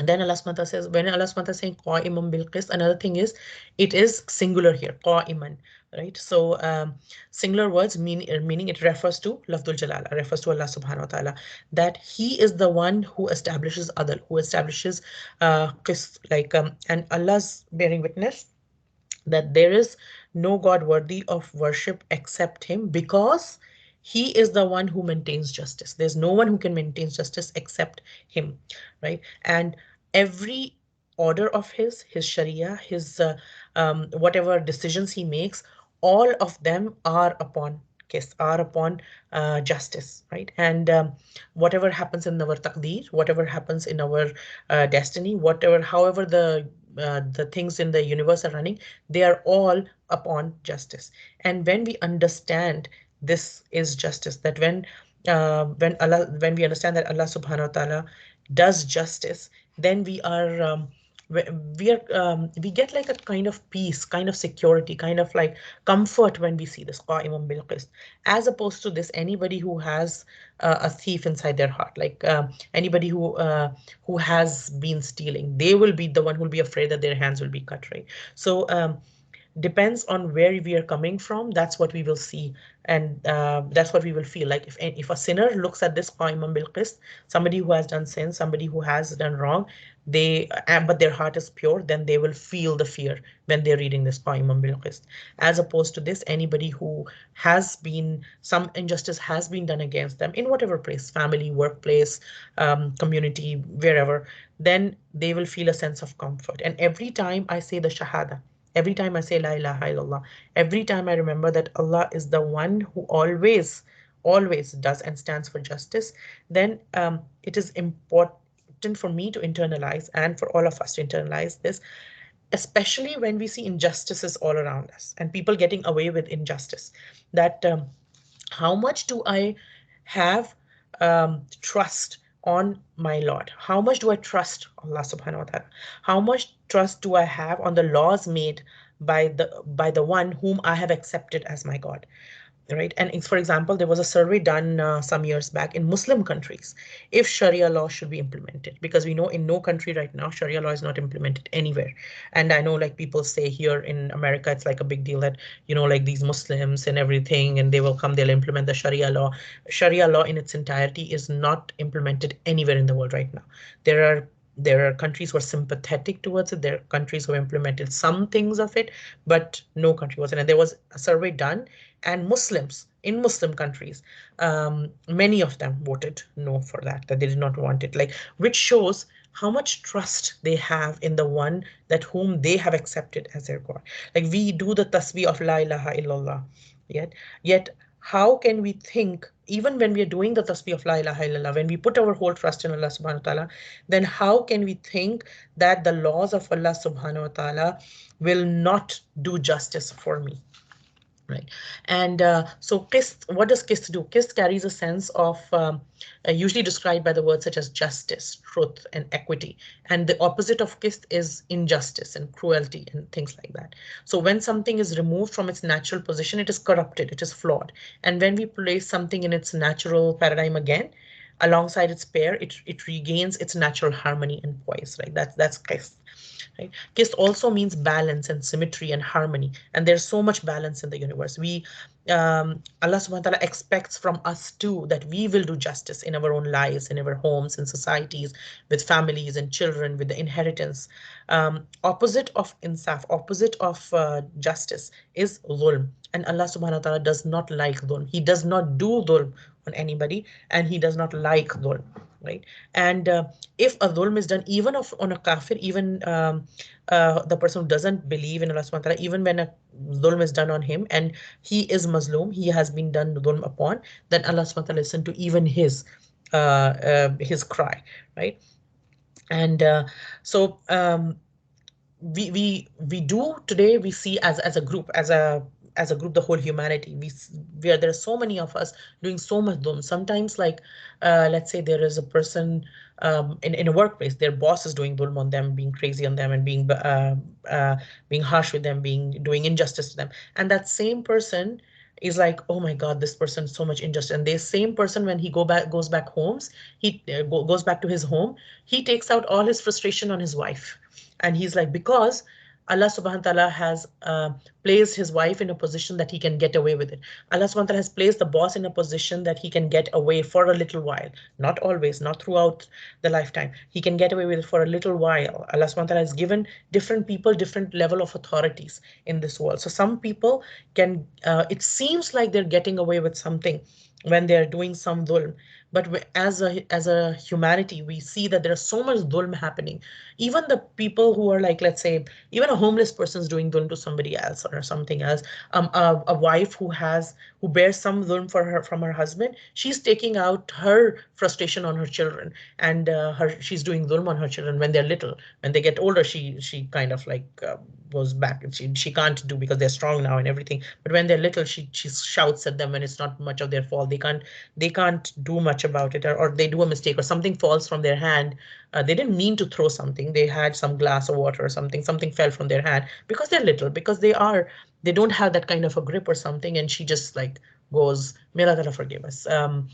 then Allah SWT says, when Allah SWT is saying qa'iman bil qist, another thing is it is singular here, qa'iman, right? So singular words meaning it refers to lafdul jalala, refers to Allah subhanahu wa ta'ala, that He is the one who establishes adl, who establishes qist, and Allah's bearing witness that there is no God worthy of worship except Him, because He is the one who maintains justice. There's no one who can maintain justice except Him, right? And every order of His Sharia, His whatever decisions He makes, all of them are upon kiss, are upon justice, right? And whatever happens in our taqdeer, whatever happens in our destiny, whatever, however the things in the universe are running, they are all upon justice. And when we understand this is justice, that when we understand that Allah subhanahu wa ta'ala does justice, then we we get like a kind of peace, kind of security, kind of like comfort when we see this qa'imun bil qist, as opposed to this anybody who has a thief inside their heart, like anybody who has been stealing, they will be the one who will be afraid that their hands will be cut, right? So depends on where we are coming from, that's what we will see, and that's what we will feel like. If a sinner looks at this qa'iman bil qist, somebody who has done sin, somebody who has done wrong, but their heart is pure, then they will feel the fear when they're reading this qa'iman bil qist. As opposed to this, anybody who has been, some injustice has been done against them in whatever place, family, workplace, community, wherever, then they will feel a sense of comfort. And every time I say the shahada, every time I say La ilaha illallah, every time I remember that Allah is the one who always does and stands for justice, then it is important for me to internalize, and for all of us to internalize this, especially when we see injustices all around us and people getting away with injustice. That how much do I have trust on my Lord? How much do I trust Allah subhanahu wa ta'ala? How much trust do I have on the laws made by the one whom I have accepted as my God? Right? And for example, there was a survey done some years back in Muslim countries if Sharia law should be implemented, because we know in no country right now Sharia law is not implemented anywhere. And I know, like, people say here in America it's like a big deal that, like, these Muslims and everything, and they will come, they'll implement the Sharia law. Sharia law in its entirety is not implemented anywhere in the world right now. There are countries who are sympathetic towards it. There are countries who have implemented some things of it, but no country was. And there was a survey done, and Muslims in Muslim countries, many of them voted no for that, that they did not want it. Like, which shows how much trust they have in the one that whom they have accepted as their God. Like, we do the tasbih of La ilaha illallah, yet how can we think, even when we are doing the tasbih of La ilaha illallah, when we put our whole trust in Allah subhanahu wa ta'ala, then how can we think that the laws of Allah subhanahu wa ta'ala will not do justice for me? Right. And so qist, what does qist do? Qist carries a sense of, usually described by the words such as justice, truth, and equity. And the opposite of qist is injustice and cruelty and things like that. So when something is removed from its natural position, it is corrupted, it is flawed. And when we place something in its natural paradigm again, alongside its pair, it regains its natural harmony and poise, right? That's qist. Right? Kist also means balance and symmetry and harmony. And there's so much balance in the universe. Allah subhanahu wa ta'ala expects from us too that we will do justice in our own lives, in our homes, in societies, with families and children, with the inheritance. Opposite of insaf, opposite of justice is dhulm. And Allah subhanahu wa ta'ala does not like dhulm. He does not do dhulm on anybody, and He does not like dhulm. Right? And if a dhulm is done, even of on a kafir, even the person who doesn't believe in Allah subhanahu wa ta'ala, even when a dhulm is done on him and he is Muslim, he has been done dhulm upon, then Allah subhanahu wa ta'ala listen to even his cry, right? And we do today, we see as a group, as a group, the whole humanity, where there are so many of us doing so much dhulm sometimes, like let's say there is a person in a workplace, their boss is doing dhulm on them, being crazy on them, and being harsh with them, being doing injustice to them, and that same person is like, oh my god, this person, so much injustice. And the same person, when he goes back homes, goes back to his home, he takes out all his frustration on his wife. And he's like, because Allah subhanahu wa ta'ala has placed his wife in a position that he can get away with it. Allah subhanahu wa ta'ala has placed the boss in a position that he can get away for a little while. Not always, not throughout the lifetime. He can get away with it for a little while. Allah subhanahu wa ta'ala has given different people different level of authorities in this world. So some people can, it seems like they're getting away with something when they're doing some dhulm. But as a humanity, we see that there's so much dhulm happening. Even the people who are like, let's say, even a homeless person is doing dhulm to somebody else or something else. A wife who bears some dhulm from her husband, she's taking out her frustration on her children, and she's doing dhulm on her children when they're little. When they get older, she kind of like goes back. She can't do because they're strong now and everything. But when they're little, she shouts at them when it's not much of their fault. They can't do much about it, or they do a mistake or something falls from their hand. They didn't mean to throw something. They had some glass of water or something. Something fell from their hand because they're little, because they don't have that kind of a grip or something. And she just like goes, "May Allah Ta'ala forgive us." The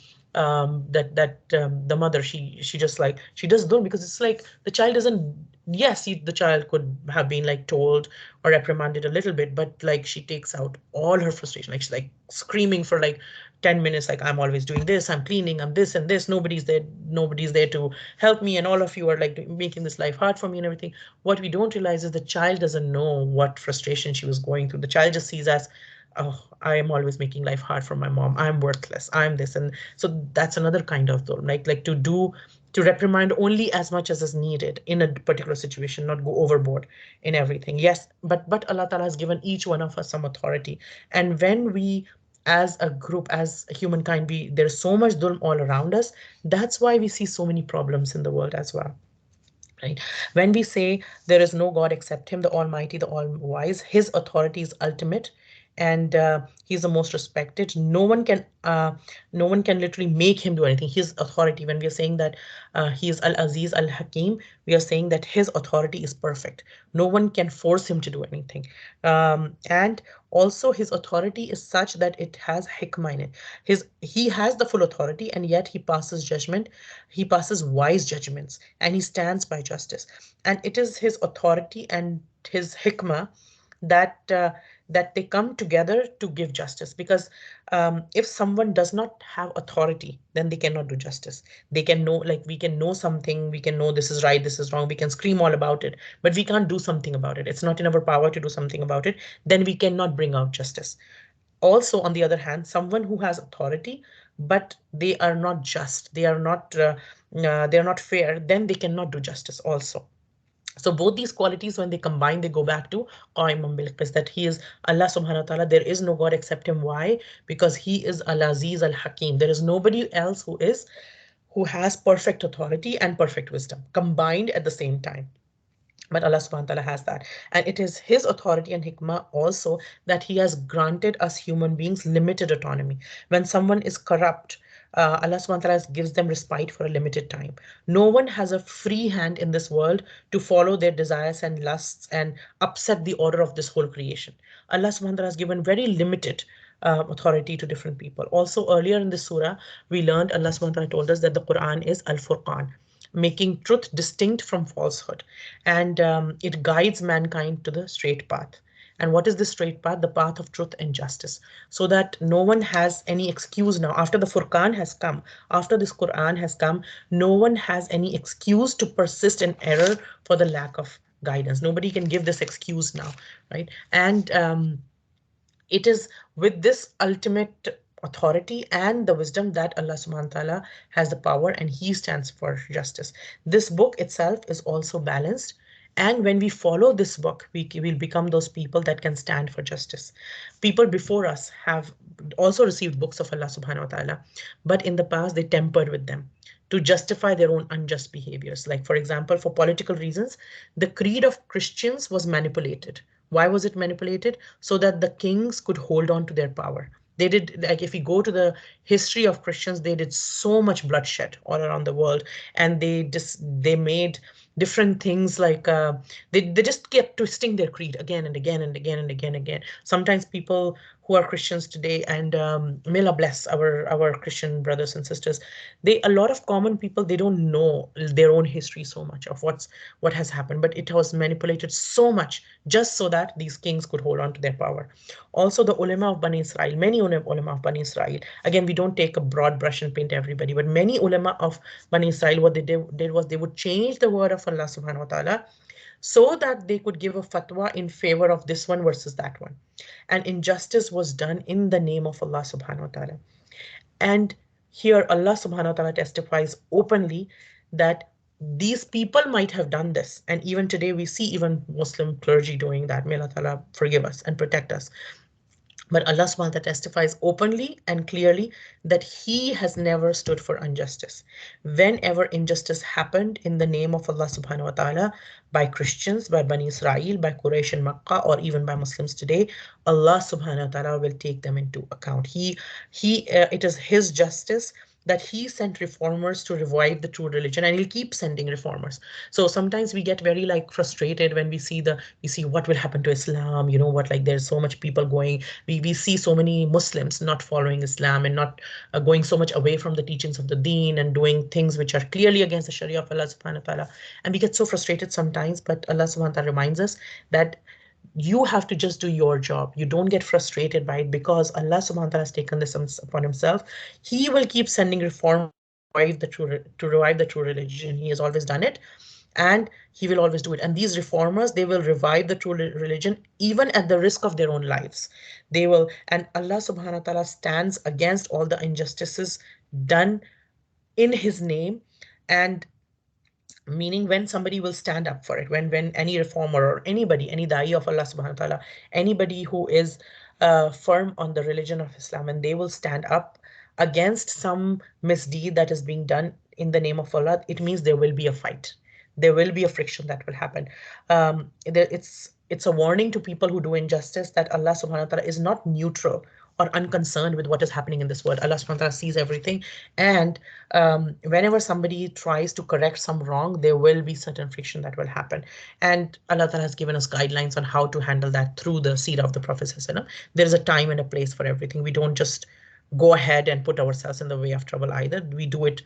mother, she just like she does do, because it's like the child doesn't. Yes, the child could have been like told or reprimanded a little bit, but like she takes out all her frustration. Like she's like screaming for like 10 minutes, like, I'm always doing this, I'm cleaning, I'm this and this, nobody's there to help me, and all of you are like making this life hard for me and everything. What we don't realize is the child doesn't know what frustration she was going through. The child just sees as, oh, I am always making life hard for my mom, I'm worthless, I'm this. And so that's another kind of though, like to reprimand only as much as is needed in a particular situation, not go overboard in everything. Yes, but Allah Ta'ala has given each one of us some authority. And when we, as a group, as a humankind, there's so much dhulm all around us. That's why we see so many problems in the world as well. Right? When we say there is no God except Him, the Almighty, the All-Wise, His authority is ultimate, and He's the most respected. No one can literally make Him do anything. His authority. When we are saying that He is Al-Aziz, Al-Hakim, we are saying that His authority is perfect. No one can force Him to do anything, and also His authority is such that it has hikmah in it. He has the full authority, and yet He passes judgment. He passes wise judgments, and He stands by justice. And it is His authority and His hikmah that that they come together to give justice. Because if someone does not have authority, then they cannot do justice. They can know, like, we can know something, we can know this is right, this is wrong, we can scream all about it, but we can't do something about it. It's not in our power to do something about it. Then we cannot bring out justice. Also, on the other hand, someone who has authority but they are not just, they are not fair, then they cannot do justice also. So both these qualities, when they combine, they go back to Qa'iman bil Qist, that He is Allah subhanahu wa ta'ala. There is no God except Him. Why? Because He is Al-Aziz Al-Hakim. There is nobody else who has perfect authority and perfect wisdom combined at the same time. But Allah subhanahu wa ta'ala has that. And it is His authority and hikmah also that He has granted us human beings limited autonomy. When someone is corrupt, Allah subhanahu wa ta'ala gives them respite for a limited time. No one has a free hand in this world to follow their desires and lusts and upset the order of this whole creation. Allah subhanahu wa ta'ala has given very limited authority to different people. Also, earlier in the surah, we learned Allah subhanahu wa ta'ala told us that the Quran is Al Furqan, making truth distinct from falsehood, and it guides mankind to the straight path. And what is the straight path? The path of truth and justice. So that no one has any excuse now. After the Furqan has come, after this Quran has come, no one has any excuse to persist in error for the lack of guidance. Nobody can give this excuse now, right? And it is with this ultimate authority and the wisdom that Allah subhanahu wa ta'ala has the power, and He stands for justice. This book itself is also balanced. And when we follow this book, we will become those people that can stand for justice. People before us have also received books of Allah subhanahu wa ta'ala, but in the past they tempered with them to justify their own unjust behaviors. Like, for example, for political reasons, the creed of Christians was manipulated. Why was it manipulated? So that the kings could hold on to their power. They did, like, if we go to the history of Christians, they did so much bloodshed all around the world, and they made different things like they just kept twisting their creed again and again and again and again and again. Sometimes people who are Christians today, and may Allah bless our Christian brothers and sisters, they, a lot of common people, they don't know their own history so much of what has happened, but it was manipulated so much just so that these kings could hold on to their power. Also, the ulama of Bani Israel, many ulama of Bani Israel, again, we don't take a broad brush and paint everybody, but many ulama of Bani Israel, what they did was they would change the word of Allah subhanahu wa ta'ala so that they could give a fatwa in favor of this one versus that one. And injustice was done in the name of Allah subhanahu wa ta'ala. And here Allah subhanahu wa ta'ala testifies openly that these people might have done this. And even today we see even Muslim clergy doing that. May Allah ta'ala forgive us and protect us. But Allah subhanahu wa ta'ala testifies openly and clearly that He has never stood for injustice. Whenever injustice happened in the name of Allah subhanahu wa ta'ala by Christians, by Bani Israel, by Quraysh and Makkah, or even by Muslims today, Allah subhanahu wa ta'ala will take them into account. It is His justice that He sent reformers to revive the true religion, and He'll keep sending reformers. So sometimes we get very like frustrated when we see what will happen to Islam, you know what, like there's so much people going, we see so many Muslims not following Islam and not going so much away from the teachings of the deen and doing things which are clearly against the Sharia of Allah subhanahu wa ta'ala. And we get so frustrated sometimes, but Allah subhanahu wa ta'ala reminds us that you have to just do your job. You don't get frustrated by it, because Allah subhanahu wa ta'ala has taken this upon Himself. He will keep sending reformers to revive the true religion. He has always done it, and He will always do it. And these reformers, they will revive the true religion even at the risk of their own lives. They will, and Allah subhanahu wa ta'ala stands against all the injustices done in His name. And meaning, when somebody will stand up for it, when any reformer or anybody, any da'i of Allah subhanahu wa ta'ala, anybody who is firm on the religion of Islam, and they will stand up against some misdeed that is being done in the name of Allah, it means there will be a fight, there will be a friction that will happen. It's a warning to people who do injustice that Allah subhanahu wa ta'ala is not neutral or unconcerned with what is happening in this world. Allah subhanahu wa ta'ala sees everything. And whenever somebody tries to correct some wrong, there will be certain friction that will happen. And Allah ta'ala has given us guidelines on how to handle that through the seerah of the Prophet. There is a time and a place for everything. We don't just go ahead and put ourselves in the way of trouble either. We do it,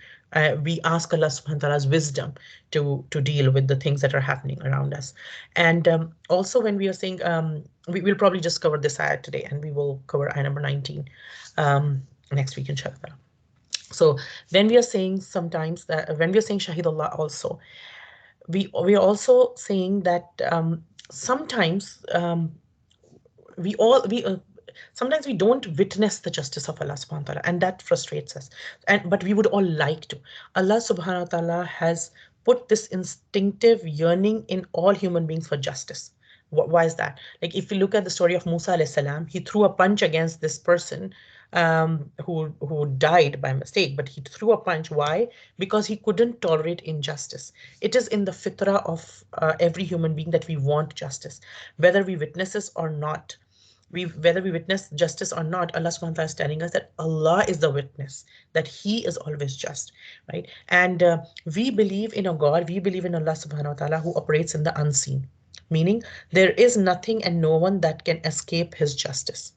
we ask Allah subhanahu wa ta'ala's wisdom to deal with the things that are happening around us. And also, when we are saying, we will probably just cover this ayat today, and we will cover ayat number 19 next week, inshallah. So when we are saying sometimes that, when we are saying Shahid Allah also, we are also saying that sometimes we sometimes we don't witness the justice of Allah subhanahu wa ta'ala, and that frustrates us. And but we would all like to. Allah subhanahu wa ta'ala has put this instinctive yearning in all human beings for justice. Why is that? Like, if we look at the story of Musa alayhi salam, he threw a punch against this person who died by mistake, but he threw a punch. Why? Because he couldn't tolerate injustice. It is in the fitrah of every human being that we want justice, whether we witness this or not. Whether we witness justice or not, Allah subhanahu wa ta'ala is telling us that Allah is the witness, that He is always just, right? And we believe in a God, we believe in Allah subhanahu wa ta'ala who operates in the unseen, meaning there is nothing and no one that can escape His justice.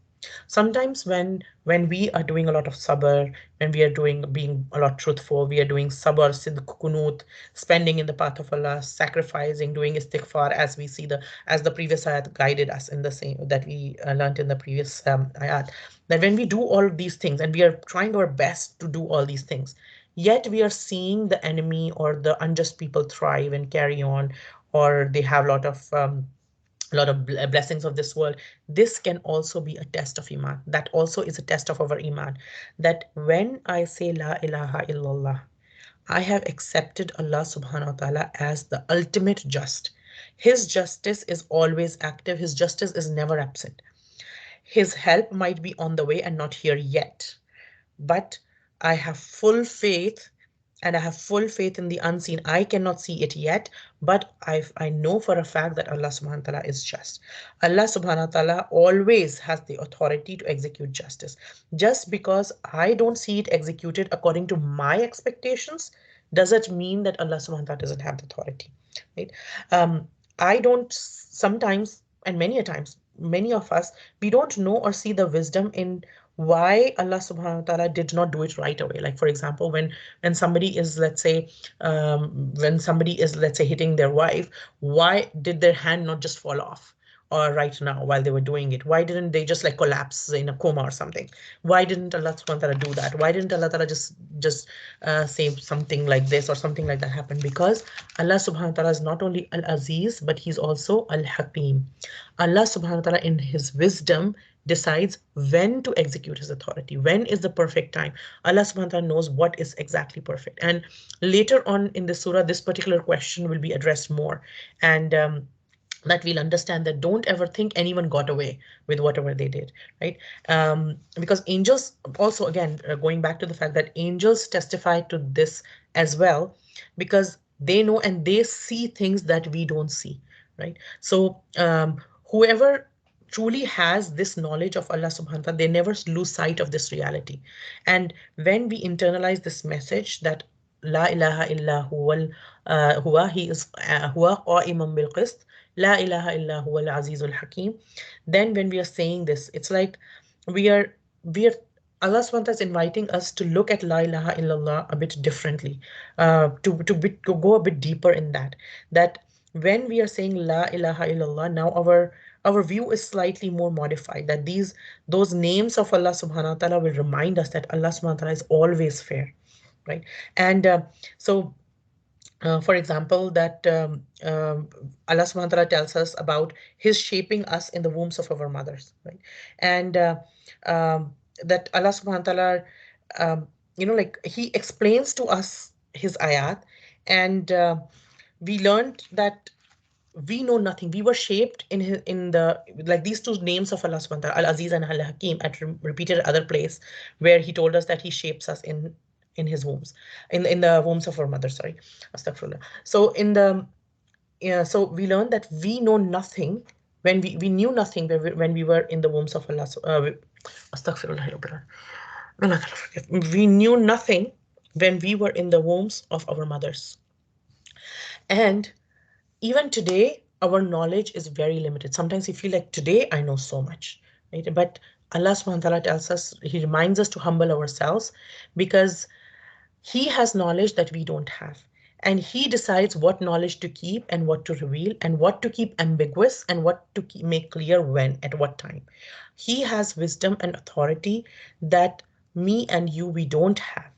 Sometimes when we are doing a lot of sabr, when we are doing being a lot truthful, we are doing sabr, sidq, kunut, spending in the path of Allah, sacrificing, doing istighfar, as we see the as the previous ayat guided us in the same that we learnt in the previous ayat. That when we do all of these things and we are trying our best to do all these things, yet we are seeing the enemy or the unjust people thrive and carry on, or they have a lot of blessings of this world. This can also be a test of iman. That also is a test of our iman. That when I say la ilaha illallah, I have accepted Allah subhanahu wa ta'ala as the ultimate just. His justice is always active, his justice is never absent. His help might be on the way and not here yet, but I have full faith, and I have full faith in the unseen. I cannot see it yet, but I know for a fact that Allah subhanahu wa ta'ala is just. Allah subhanahu wa ta'ala always has the authority to execute justice. Just because I don't see it executed according to my expectations, does it mean that Allah subhanahu wa ta'ala doesn't have the authority? Right? I don't sometimes, and many a times, many of us, we don't know or see the wisdom in why Allah subhanahu wa ta'ala did not do it right away. Like for example, when somebody is, let's say, when somebody is, let's say, hitting their wife, why did their hand not just fall off? Or right now while they were doing it, why didn't they just like collapse in a coma or something? Why didn't Allah subhanahu wa ta'ala do that? Why didn't Allah ta'ala just say something like this or something like that happen? Because Allah subhanahu wa ta'ala is not only al-aziz, but he's also al-hakim. Allah subhanahu wa ta'ala in his wisdom decides when to execute his authority. When is the perfect time? Allah subhanahu wa ta'ala knows what is exactly perfect. And later on in the surah, this particular question will be addressed more. And that we'll understand that don't ever think anyone got away with whatever they did, right? Because angels also, again, going back to the fact that angels testify to this as well, because they know and they see things that we don't see, right? So whoever truly has this knowledge of Allah subhanahu wa ta'ala, they never lose sight of this reality. And when we internalize this message that La ilaha illa huwa, he is huwa qa'iman bil qist, La ilaha illa huwa al azizul hakim. Then when we are saying this, it's like we are we are Allah subhanahu wa ta'ala is inviting us to look at La ilaha illallah a bit differently, to go a bit deeper in that. That when we are saying La ilaha illallah, now our view is slightly more modified. That those names of Allah subhanahu wa ta'ala will remind us that Allah subhanahu wa ta'ala is always fair, right? And so for example, that Allah subhanahu wa ta'ala tells us about his shaping us in the wombs of our mothers, right? And that Allah subhanahu wa ta'ala, like he explains to us his ayat, and we learned that we know nothing. We were shaped in the, like these two names of Allah subhanahu wa ta'ala, Al Aziz and Al Hakim, at repeated other place where he told us that he shapes us in his wombs, in the wombs of our mother. Sorry, astaghfirullah. So in the yeah, so we learned that we know nothing when we knew nothing when we were in the wombs of Allah. Astaghfirullah. May Allah forgive. We knew nothing when we were in the wombs of our mothers, and even today our knowledge is very limited. Sometimes we feel like today I know so much, right? But Allah subhanahu wa ta'ala tells us, he reminds us to humble ourselves, because he has knowledge that we don't have. And he decides what knowledge to keep and what to reveal, and what to keep ambiguous and what to make clear, when, at what time. He has wisdom and authority that me and you, we don't have.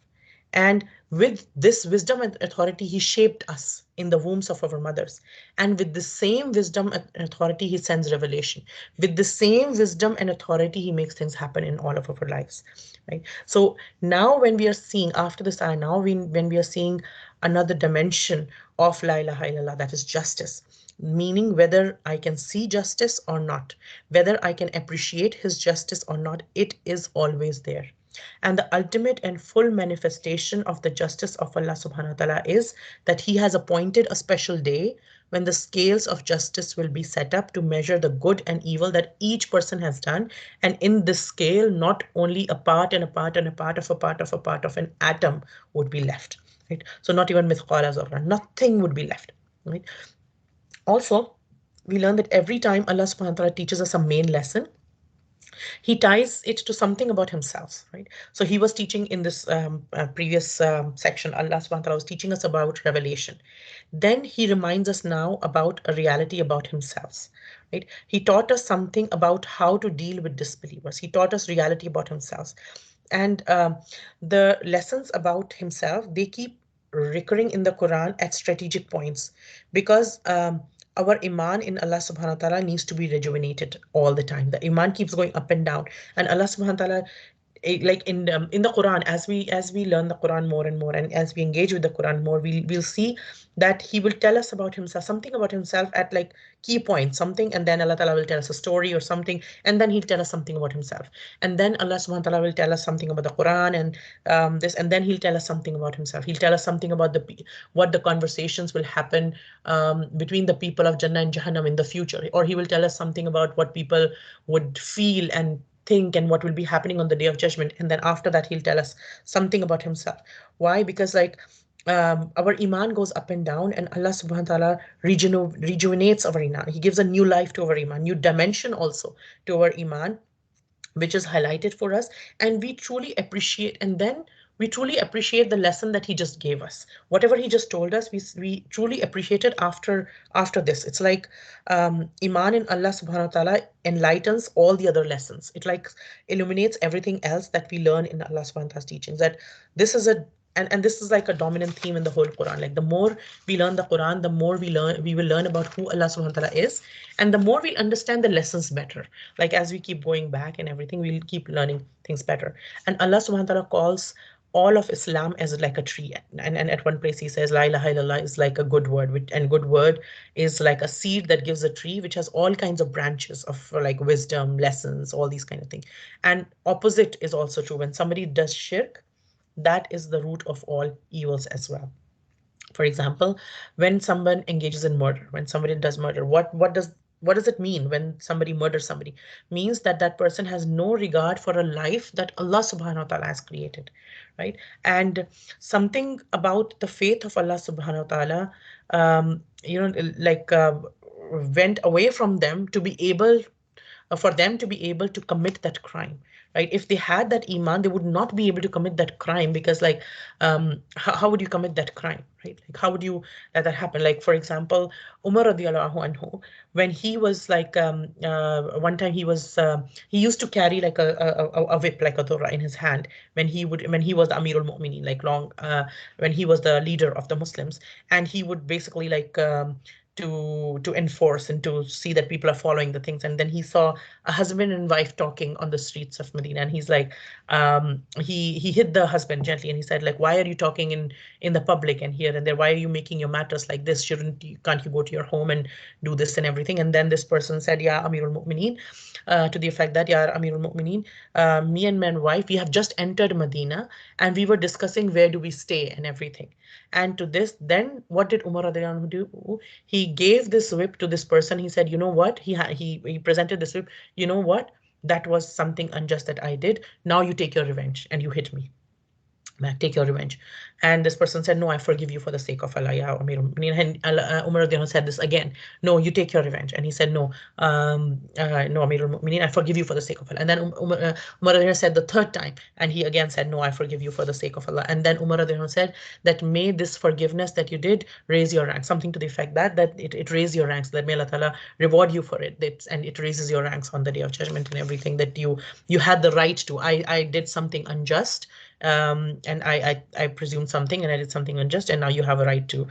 And with this wisdom and authority, he shaped us in the wombs of our mothers. And with the same wisdom and authority, he sends revelation. With the same wisdom and authority, he makes things happen in all of our lives. Right? So now when we are seeing, after this ayah, now when we are seeing another dimension of La ilaha illallah, that is justice, meaning whether I can see justice or not, whether I can appreciate his justice or not, it is always there. And the ultimate and full manifestation of the justice of Allah subhanahu wa ta'ala is that he has appointed a special day when the scales of justice will be set up to measure the good and evil that each person has done. And in this scale, not only a part and a part and a part of a part of a part of an atom would be left. Right? So not even mithqala zarra, nothing would be left. Right? Also, we learn that every time Allah subhanahu wa ta'ala teaches us a main lesson, He ties it to something about himself, right? So he was teaching in this previous section, Allah subhanahu wa ta'ala was teaching us about revelation. Then he reminds us now about a reality about himself, right? He taught us something about how to deal with disbelievers. He taught us reality about himself. And the lessons about himself, they keep recurring in the Quran at strategic points because our iman in Allah subhanahu wa ta'ala needs to be rejuvenated all the time. The iman keeps going up and down, and Allah subhanahu wa ta'ala, like in the Quran, as we learn the Quran more and more, and as we engage with the Quran more, we'll see that He will tell us about Himself, something about Himself at like key points, something, and then Allah Ta'ala will tell us a story or something, and then He'll tell us something about Himself, and then Allah Subhanahu wa Taala will tell us something about the Quran and this, and then He'll tell us something about Himself. He'll tell us something about what the conversations will happen between the people of Jannah and Jahannam in the future, or He will tell us something about what people would feel and think and what will be happening on the day of judgment, and then after that He'll tell us something about Himself. Why? Because like our iman goes up and down, and Allah subhanahu wa ta'ala rejuvenates our iman. He gives a new life to our iman, new dimension also to our iman, which is highlighted for us, and we truly appreciate, and then we truly appreciate the lesson that he just gave us. Whatever he just told us, we truly appreciate it after this. It's like iman in Allah subhanahu wa ta'ala enlightens all the other lessons. It like illuminates everything else that we learn in Allah subhanahu wa ta'ala's teachings. That this is a and this is like a dominant theme in the whole Quran. Like the more we learn the Quran, the more we will learn about who Allah subhanahu wa ta'ala is, and the more we understand the lessons better. Like as we keep going back and everything, we'll keep learning things better. And Allah subhanahu wa ta'ala calls all of Islam as like a tree. And at one place he says, La ilaha illallah is like a good word, and good word is like a seed that gives a tree which has all kinds of branches of like wisdom, lessons, all these kind of things. And opposite is also true. When somebody does shirk, that is the root of all evils as well. For example, when someone engages in murder, when somebody does murder, what does it mean when somebody murders somebody? Means that that person has no regard for a life that Allah subhanahu wa ta'ala has created, right? And something about the faith of Allah subhanahu wa ta'ala, like went away from them to be able for them to be able to commit that crime, right? If they had that iman, they would not be able to commit that crime, because like how would you commit that crime, right? Like how would you let that happen? Like for example, Umar radiallahu anhu, when he was like one time he used to carry like a whip, like a dhurra in his hand, when he was the Amirul Mu'minin, like long when he was the leader of the Muslims, and he would basically like to enforce and to see that people are following the things. And then he saw a husband and wife talking on the streets of Medina, and he's like, he hit the husband gently, and he said like, why are you talking in the public and here and there? Why are you making your matters like this? Can't you go to your home and do this and everything? And then this person said, yeah, Amirul Mu'mineen, to the effect that, yeah, Amirul Mu'mineen, me and my wife, we have just entered Medina, and we were discussing where do we stay and everything. And to this, then what did Umar radiallahu anhu do? He gave this whip to this person. He said, you know what? He presented this whip. You know what? That was something unjust that I did. Now you take your revenge and you hit me. Take your revenge. And this person said, no, I forgive you for the sake of Allah, ya Amir al-Mu'minin. And Umar radiallahu anhu said this again, no, you take your revenge. And he said, no, no, Amir al-Mu'minin, I forgive you for the sake of Allah. And then Umar radiallahu anhu said the third time, and he again said, no, I forgive you for the sake of Allah. And then Umar radiallahu anhu said that may this forgiveness that you did raise your rank, something to the effect that it raise your ranks, that may Allah Ta'ala reward you for it, and it raises your ranks on the day of judgment and everything, that you had the right to. I did something unjust, and I presumed something, and I did something unjust, and now you have a right to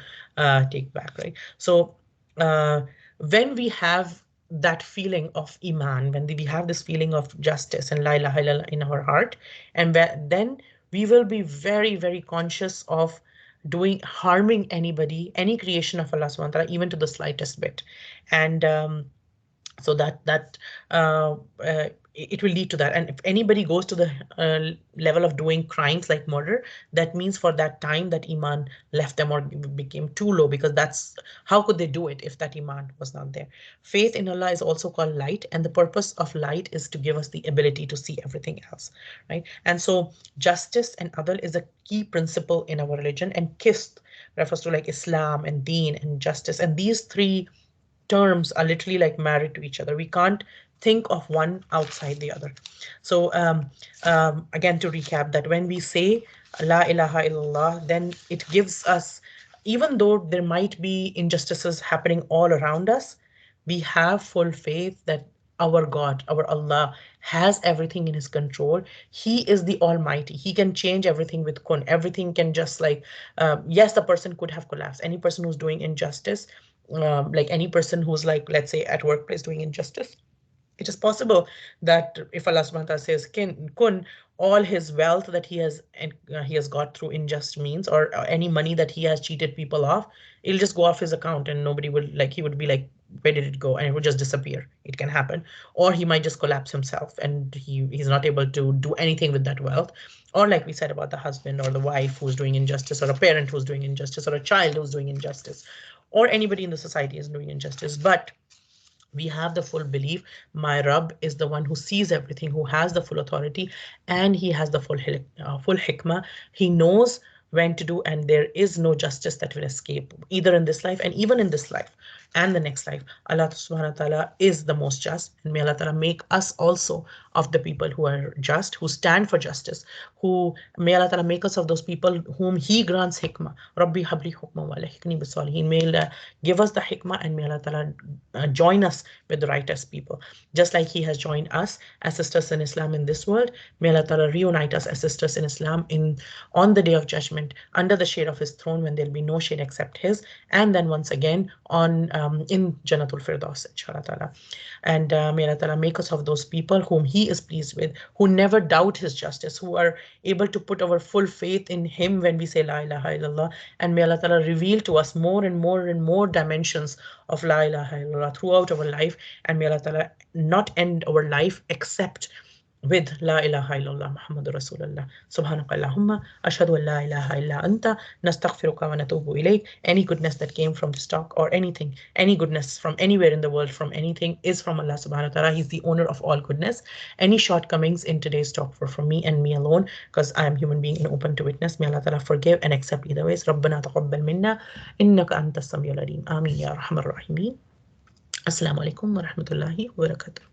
take back, right? So uh, when we have that feeling of iman, when we have this feeling of justice and la ilaha illallah in our heart, and then we will be very, very conscious of doing harming anybody, any creation of Allah subhanahu wa ta'ala, even to the slightest bit. And so that it will lead to that. And if anybody goes to the level of doing crimes like murder, that means for that time that iman left them or became too low, because that's how could they do it if that iman was not there. Faith in Allah is also called light, and the purpose of light is to give us the ability to see everything else, right? And so justice and adl is a key principle in our religion, and qist refers to like Islam and deen and justice, and these three terms are literally like married to each other. We can't think of one outside the other. So again, to recap, that when we say La ilaha illallah, then it gives us, even though there might be injustices happening all around us, we have full faith that our God, our Allah, has everything in His control. He is the Almighty. He can change everything with kun. Everything can just like, yes, the person could have collapsed. Any person who's doing injustice, like any person who's like, let's say, at workplace doing injustice, it is possible that if Allah subhanahu wa ta'ala says kun, all his wealth that he has, and he has got through unjust means, or any money that he has cheated people of, it'll just go off his account and nobody will, like, he would be like, where did it go? And it would just disappear. It can happen. Or he might just collapse himself and he's not able to do anything with that wealth. Or like we said about the husband or the wife who's doing injustice, or a parent who's doing injustice, or a child who's doing injustice, or anybody in the society is doing injustice. But we have the full belief my Rabb is the one who sees everything, who has the full authority, and he has the full hikmah. He knows when to do, and there is no justice that will escape, either in this life and even in this life and the next life. Allah subhanahu wa ta'ala is the most just, and may Allah ta'ala make us also of the people who are just, who stand for justice, who may Allah ta'ala make us of those people whom He grants hikmah. Rabbi habli hukma wa lahikni bisalihin. May Allah give us the hikmah, and may Allah ta'ala join us with the righteous people. Just like He has joined us as sisters in Islam in this world, may Allah ta'ala reunite us as sisters in Islam on the day of judgment, under the shade of His throne, when there'll be no shade except His, and then once again on in Jannatul Firdaus, inshallah ta'ala. And may Allah ta'ala make us of those people whom He is pleased with, who never doubt His justice, who are able to put our full faith in Him when we say La ilaha illallah. And may Allah ta'ala reveal to us more and more and more dimensions of La ilaha illallah throughout our life. And may Allah ta'ala not end our life except with La ilaha illallah Muhammadur Rasulullah. Subhanaka Allahumma ashhadu an la ilaha illa anta nastaghfiruka wa natubu ilayk. Any goodness that came from this talk, or anything, any goodness from anywhere in the world, from anything, is from Allah subhanahu wa ta'ala. He's the owner of all goodness. Any shortcomings in today's talk were from me and me alone, because I am human being and open to witness. May Allah ta'ala forgive and accept either ways. Rabbana taqabbal minna innaka antas samiul alim. Ameen ya arhamar rahimin. Assalamu alaikum wa rahmatullahi wa barakatuh.